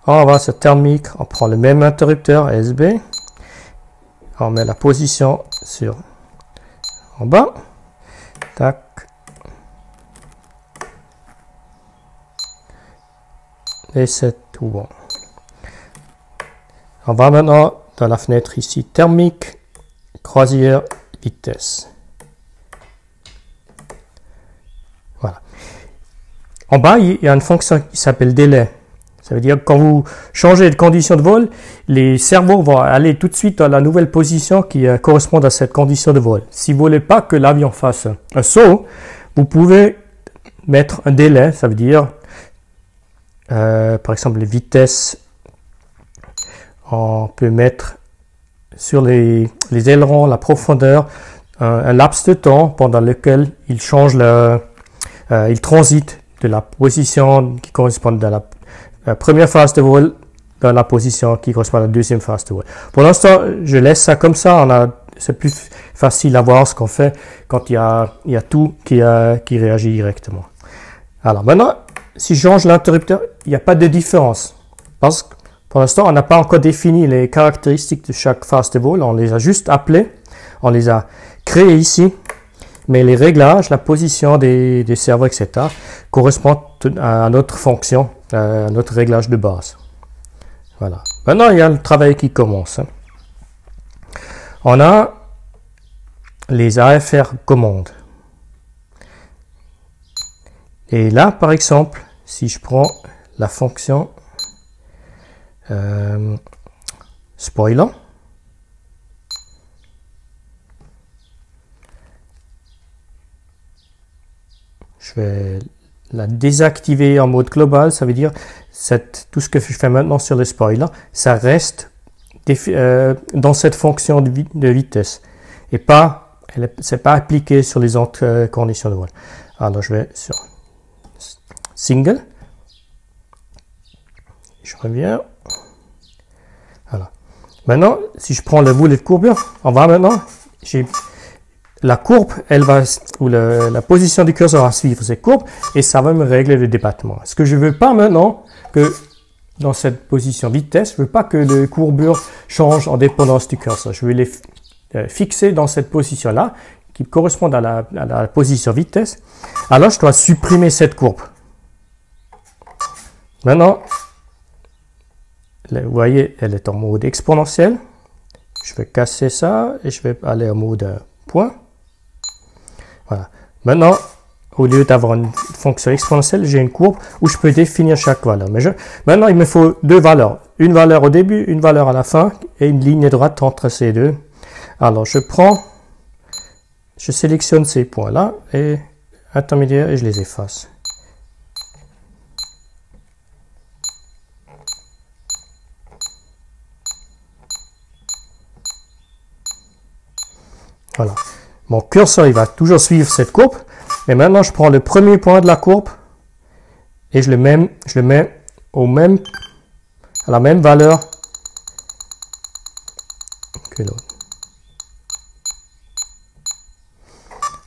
On va sur thermique, on prend le même interrupteur SB, on met la position sur en bas, tac, et c'est tout bon. On va maintenant dans la fenêtre ici, thermique, croisière, vitesse. Voilà. En bas, il y a une fonction qui s'appelle délai. Ça veut dire que quand vous changez de condition de vol, les cerveaux vont aller tout de suite à la nouvelle position qui correspond à cette condition de vol. Si vous ne voulez pas que l'avion fasse un saut, vous pouvez mettre un délai. Ça veut dire, par exemple, les vitesses. On peut mettre sur les ailerons la profondeur, un laps de temps pendant lequel il change il transite de la position qui correspond à la première phase de vol dans la position qui correspond à la 2e phase de vol. Pour l'instant, je laisse ça comme ça. C'est plus facile à voir ce qu'on fait quand il y a tout qui réagit directement. Alors maintenant, si je change l'interrupteur, il n'y a pas de différence. Parce que Pour l'instant, on n'a pas encore défini les caractéristiques de chaque phase de vol. On les a juste appelées, on les a créées ici. Mais les réglages, la position des serveurs, etc., correspondent à notre fonction, à notre réglage de base. Voilà. Maintenant, il y a le travail qui commence. On a les AFR commandes. Et là, par exemple, si je prends la fonction spoiler, je vais la désactiver en mode global. Ça veut dire tout ce que je fais maintenant sur le spoiler, ça reste dans cette fonction de vitesse et pas, c'est pas appliqué sur les autres conditions de vol. Alors je vais sur single, je reviens. Voilà. Maintenant, si je prends le boulet de courbure, on va maintenant, la courbe, elle va, ou la position du curseur va suivre cette courbe et ça va me régler le débattement. Ce que je veux pas maintenant, que dans cette position vitesse, je veux pas que les courbures changent en dépendance du curseur. Je veux les fixer dans cette position-là, qui correspond à la position vitesse. Alors, je dois supprimer cette courbe. Maintenant, vous voyez, elle est en mode exponentiel. Je vais casser ça et je vais aller en mode point. Voilà. Maintenant, au lieu d'avoir une fonction exponentielle, j'ai une courbe où je peux définir chaque valeur. Mais maintenant, il me faut deux valeurs. Une valeur au début, une valeur à la fin et une ligne droite entre ces deux. Alors, je sélectionne ces points-là et intermédiaires et je les efface. Voilà. Mon curseur, il va toujours suivre cette courbe. Et maintenant, je prends le premier point de la courbe et je le mets à la même valeur que l'autre.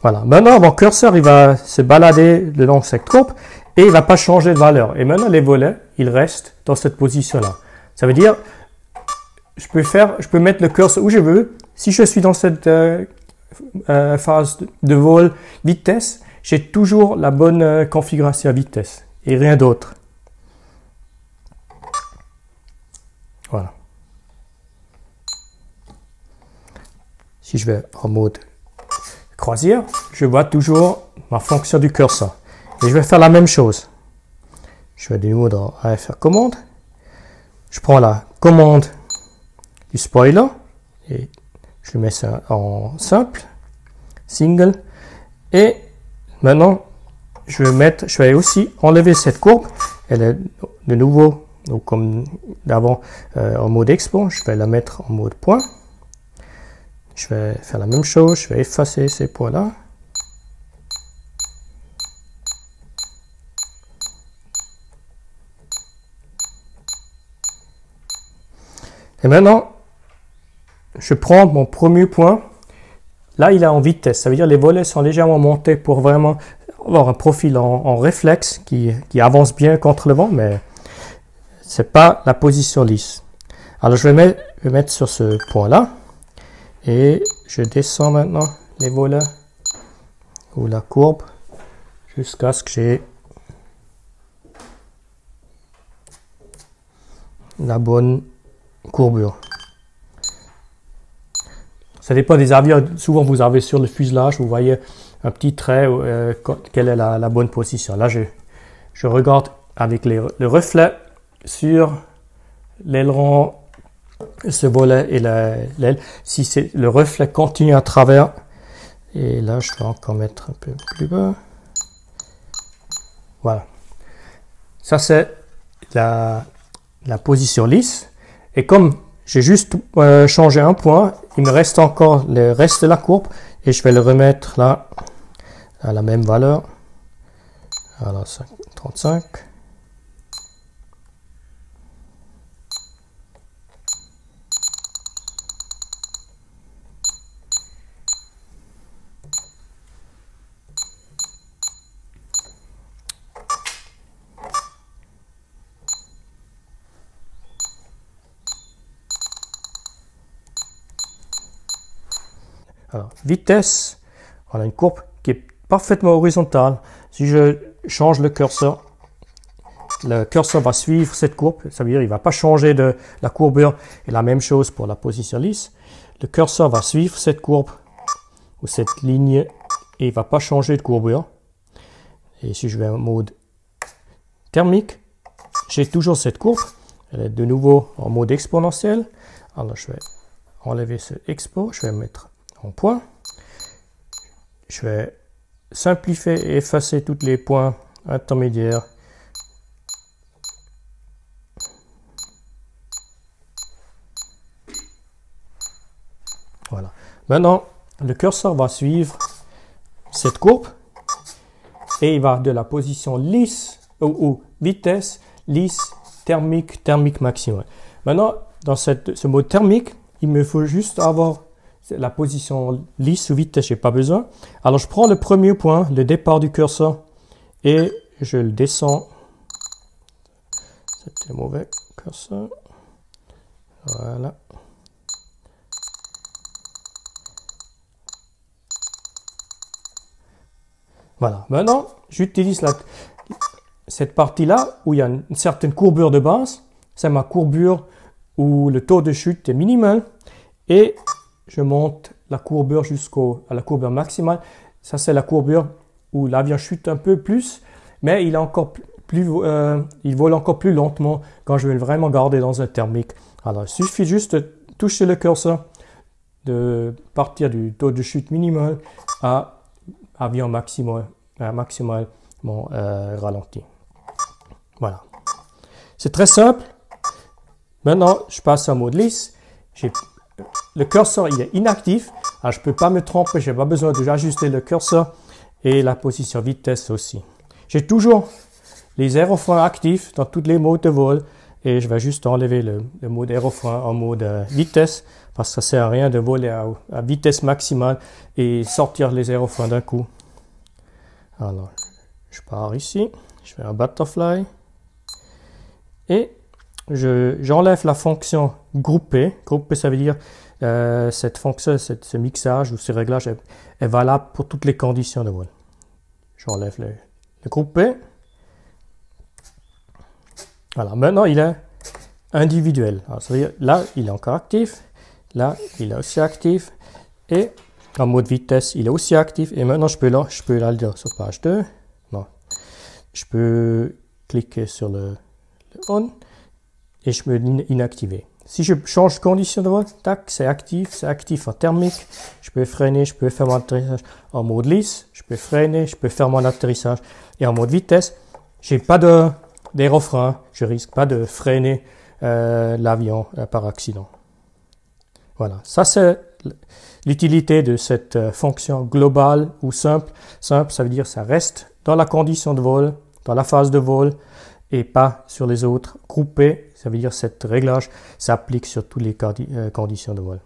Voilà. Maintenant, mon curseur, il va se balader le long de cette courbe et il ne va pas changer de valeur. Et maintenant, les volets, ils restent dans cette position-là. Ça veut dire, je peux mettre le curseur où je veux. Si je suis dans cette phase de vol vitesse, j'ai toujours la bonne configuration à vitesse et rien d'autre. Voilà. Si je vais en mode croisière, je vois toujours ma fonction du curseur. Et je vais faire la même chose. Je vais de nouveau dans AFR commande. Je prends la commande du spoiler et je le mets ça en simple, single. Et maintenant, je vais aussi enlever cette courbe. Elle est de nouveau, donc comme d'avant, en mode expo. Je vais la mettre en mode point. Je vais faire la même chose. Je vais effacer ces points-là. Et maintenant, je prends mon premier point. Là, il est en vitesse. Ça veut dire que les volets sont légèrement montés pour vraiment avoir un profil en réflexe qui avance bien contre le vent, mais ce n'est pas la position lisse. Alors, je vais mettre sur ce point-là. Et je descends maintenant les volets ou la courbe jusqu'à ce que j'ai la bonne courbure. Ça dépend des avions. Souvent, vous avez sur le fuselage, vous voyez un petit trait, quelle est la bonne position. Là, je regarde avec le reflet sur l'aileron, ce volet et l'aile. Si le reflet continue à travers, et là, je vais encore mettre un peu plus bas. Voilà. Ça, c'est la position lisse. Et comme j'ai juste changé un point, il me reste encore le reste de la courbe et je vais le remettre là à la même valeur. Alors 35. Alors, vitesse, on a une courbe qui est parfaitement horizontale. Si je change le curseur va suivre cette courbe. Ça veut dire qu'il ne va pas changer de la courbure. Et la même chose pour la position lisse. Le curseur va suivre cette courbe ou cette ligne et il ne va pas changer de courbure. Et si je vais en mode thermique, j'ai toujours cette courbe. Elle est de nouveau en mode exponentiel. Alors je vais enlever ce expo, je vais mettre en point. Je vais simplifier et effacer tous les points intermédiaires. Voilà. Maintenant, le curseur va suivre cette courbe et il va de la position lisse ou vitesse lisse, thermique, thermique maximum. Maintenant, dans ce mode thermique, il me faut juste avoir la position lisse ou vitesse, je n'ai pas besoin. Alors, je prends le premier point, le départ du curseur, et je le descends. C'était mauvais curseur. Voilà. Voilà. Maintenant, j'utilise cette partie-là où il y a une certaine courbure de base. C'est ma courbure où le taux de chute est minimal. Et je monte la courbure jusqu'à la courbure maximale. Ça, c'est la courbure où l'avion chute un peu plus, mais il vole encore plus lentement quand je vais vraiment garder dans un thermique. Alors, il suffit juste de toucher le curseur, de partir du taux de chute minimal à avion maximalement ralenti. Voilà. C'est très simple. Maintenant, je passe en mode lisse. Le curseur il est inactif. Alors, je ne peux pas me tromper. Je n'ai pas besoin d'ajuster le curseur et la position vitesse aussi. J'ai toujours les aérofreins actifs dans tous les modes de vol. Et je vais juste enlever le mode aérofrein en mode vitesse parce que ça ne sert à rien de voler à vitesse maximale et sortir les aérofreins d'un coup. Alors, je pars ici, je fais un butterfly et j'enlève la fonction grouper. Grouper, ça veut dire cette fonction, ce mixage ou ce réglage est valable pour toutes les conditions de vol. J'enlève le grouper. Voilà, maintenant il est individuel. Alors, ça veut dire là, il est encore actif, là, il est aussi actif et en mode vitesse, il est aussi actif. Et maintenant, je peux aller sur page 2. Non. Je peux cliquer sur le on et je peux l'inactiver. Si je change de condition de vol, tac, c'est actif en thermique. Je peux freiner, je peux faire mon atterrissage en mode lisse. Je peux freiner, je peux faire mon atterrissage. Et en mode vitesse, j'ai pas d'aérofrein. Je risque pas de freiner l'avion par accident. Voilà, ça c'est l'utilité de cette fonction globale ou simple. Simple, ça veut dire que ça reste dans la condition de vol, dans la phase de vol et pas sur les autres. Groupé, ça veut dire que cette réglage s'applique sur toutes les conditions de vol.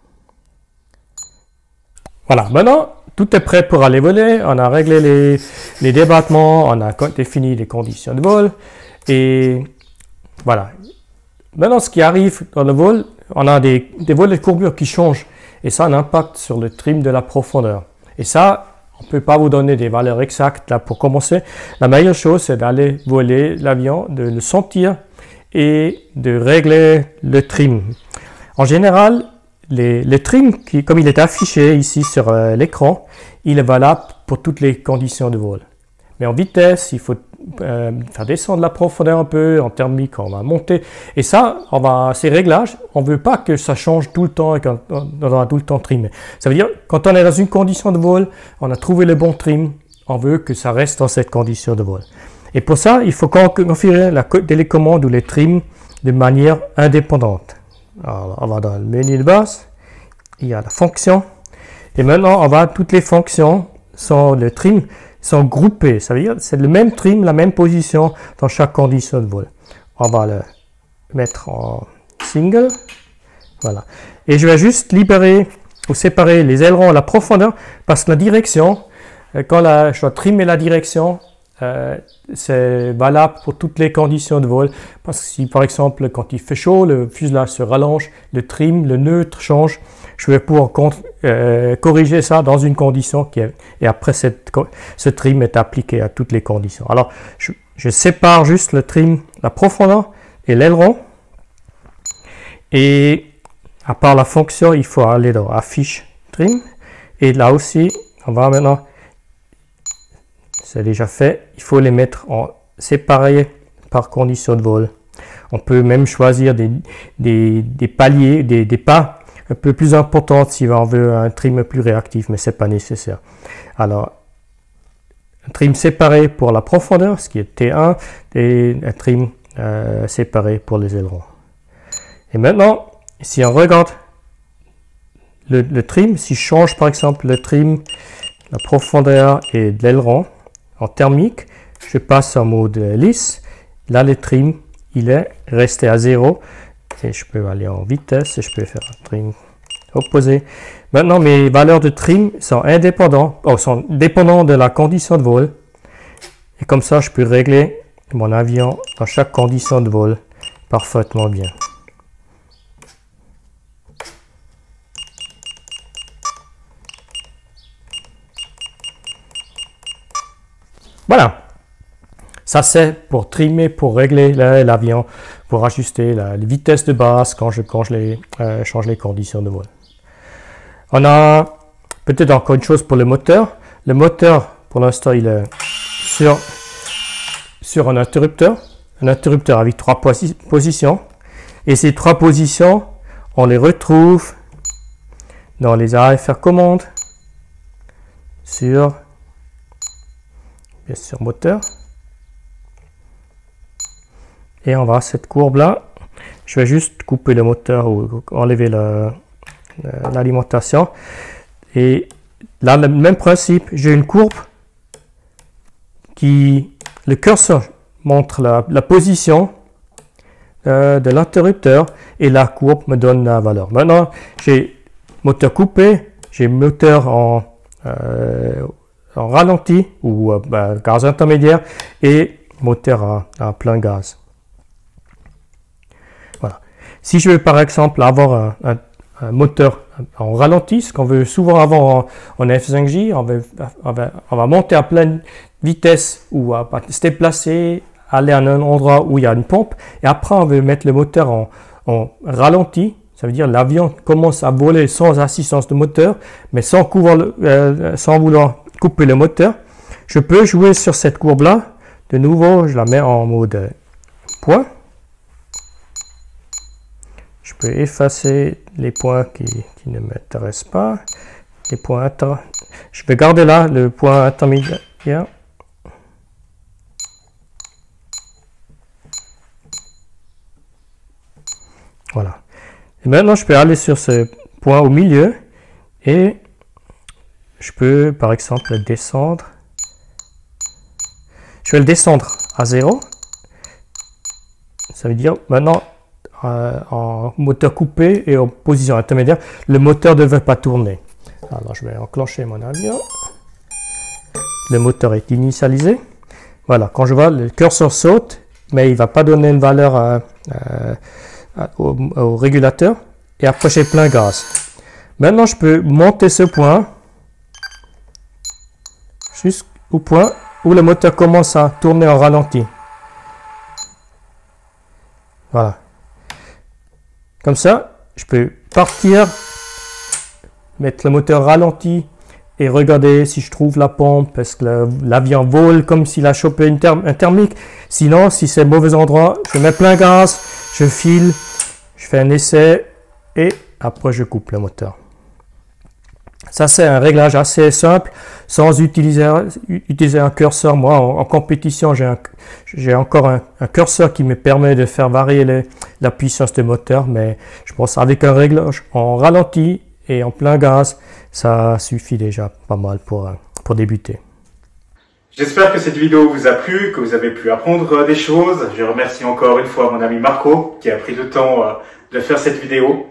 Voilà, maintenant tout est prêt pour aller voler. On a réglé les débattements, on a défini les conditions de vol et voilà. Maintenant, ce qui arrive dans le vol, on a des volets de courbure qui changent et ça a un impact sur le trim de la profondeur. Et ça, on ne peut pas vous donner des valeurs exactes là pour commencer. La meilleure chose, c'est d'aller voler l'avion, de le sentir et de régler le trim. En général, le trim, comme il est affiché ici sur l'écran, il est valable pour toutes les conditions de vol. Mais en vitesse, il faut faire descendre la profondeur un peu, en thermique, on va monter. Et ça, ces réglages, on ne veut pas que ça change tout le temps et qu'on a tout le temps trimé. Ça veut dire, quand on est dans une condition de vol, on a trouvé le bon trim, on veut que ça reste dans cette condition de vol. Et pour ça, il faut configurer la télécommande ou les trims de manière indépendante. Alors, on va dans le menu de base, il y a la fonction. Et maintenant, on va toutes les fonctions, le trim, sont groupés. Ça veut dire c'est le même trim, la même position dans chaque condition de vol. On va le mettre en single. Voilà. Et je vais juste libérer ou séparer les ailerons à la profondeur parce que la direction, quand je dois trimer la direction, c'est valable pour toutes les conditions de vol. Parce que si, par exemple, quand il fait chaud, le fuselage se rallonge, le trim, le neutre change, je vais pouvoir corriger ça dans une condition et après ce trim est appliqué à toutes les conditions. Alors, je sépare juste le trim, la profondeur et l'aileron. Et à part la fonction, il faut aller dans Affiche Trim. Et là aussi, on va maintenant, c'est déjà fait, il faut les mettre en séparés par condition de vol. On peut même choisir des paliers, des pas un peu plus importants si on veut un trim plus réactif, mais ce n'est pas nécessaire. Alors, un trim séparé pour la profondeur, ce qui est T1, et un trim séparé pour les ailerons. Et maintenant, si on regarde le trim, si je change par exemple le trim, la profondeur et de l'aileron en thermique, je passe en mode lisse. Là, le trim, il est resté à 0. Et je peux aller en vitesse et je peux faire un trim opposé. Maintenant, mes valeurs de trim sont sont dépendantes de la condition de vol. Et comme ça, je peux régler mon avion dans chaque condition de vol parfaitement bien. Voilà, ça c'est pour trimer, pour régler l'avion, pour ajuster la vitesse de base quand je change les conditions de vol. On a peut-être encore une chose pour le moteur. Le moteur, pour l'instant, il est sur un interrupteur avec 3 positions. Et ces 3 positions, on les retrouve dans les AFR commandes sur moteur. Et on va à cette courbe là. Je vais juste couper le moteur ou enlever l'alimentation. Et là, le même principe, j'ai une courbe le curseur montre la position de l'interrupteur et la courbe me donne la valeur. Maintenant, j'ai moteur coupé, j'ai moteur en ralenti ou gaz intermédiaire et moteur à plein gaz. Voilà. Si je veux par exemple avoir un moteur en ralenti, ce qu'on veut souvent avoir en F5J, on va monter à pleine vitesse ou se déplacer, aller à un endroit où il y a une pompe et après on veut mettre le moteur en ralenti. Ça veut dire l'avion commence à voler sans assistance de moteur, mais sans vouloir couper le moteur. Je peux jouer sur cette courbe-là. De nouveau, je la mets en mode point. Je peux effacer les points qui ne m'intéressent pas. Les points je vais garder là le point intermédiaire. Voilà. Et maintenant, je peux aller sur ce point au milieu et je peux, par exemple, descendre. Je vais le descendre à 0. Ça veut dire, maintenant, en moteur coupé et en position intermédiaire, le moteur ne devrait pas tourner. Alors, je vais enclencher mon avion. Le moteur est initialisé. Voilà, quand je vois, le curseur saute, mais il ne va pas donner une valeur au régulateur. Et après, j'ai plein gaz. Maintenant, je peux monter ce point jusqu'au point où le moteur commence à tourner en ralenti. Voilà. Comme ça, je peux partir, mettre le moteur ralenti et regarder si je trouve la pompe, est-ce que l'avion vole comme s'il a chopé un thermique. Sinon, si c'est mauvais endroit, je mets plein gaz, je file, je fais un essai et après je coupe le moteur. Ça, c'est un réglage assez simple, sans utiliser un curseur. Moi, en compétition, j'ai encore un curseur qui me permet de faire varier la puissance du moteur, mais je pense avec un réglage en ralenti et en plein gaz, ça suffit déjà pas mal pour débuter. J'espère que cette vidéo vous a plu, que vous avez pu apprendre des choses. Je remercie encore une fois mon ami Marco qui a pris le temps de faire cette vidéo.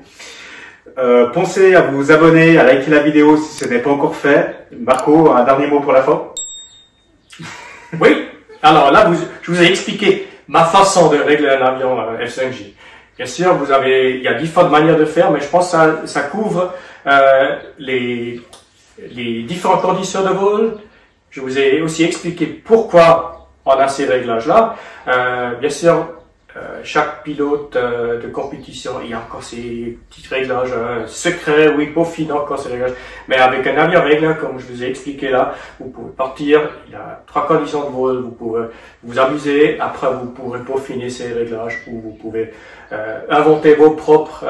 Pensez à vous abonner, à liker la vidéo si ce n'est pas encore fait. Marco, un dernier mot pour la fin? Oui, Alors là, je vous ai expliqué ma façon de régler un avion F5J. Bien sûr, il y a différentes manières de faire, mais je pense que ça couvre les différentes conditions de vol. Je vous ai aussi expliqué pourquoi on a ces réglages-là. Bien sûr, chaque pilote de compétition, il y a encore ces petits réglages secrets où il peaufine encore ces réglages. Mais avec un avion réglé, comme je vous ai expliqué là, vous pouvez partir. Il y a 3 conditions de vol. Vous pouvez vous amuser. Après, vous pourrez peaufiner ces réglages ou vous pouvez inventer vos propres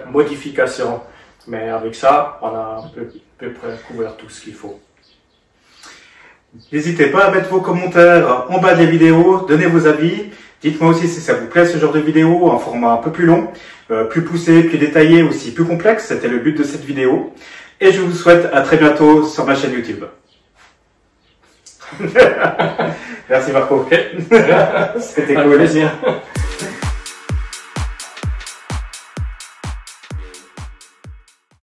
modifications. Mais avec ça, on a à peu près couvert tout ce qu'il faut. N'hésitez pas à mettre vos commentaires en bas des vidéos, donnez vos avis. Dites-moi aussi si ça vous plaît ce genre de vidéo en format un peu plus long, plus poussé, plus détaillé, aussi plus complexe. C'était le but de cette vidéo. Et je vous souhaite à très bientôt sur ma chaîne YouTube. Merci Marco. C'était cool. Plaisir.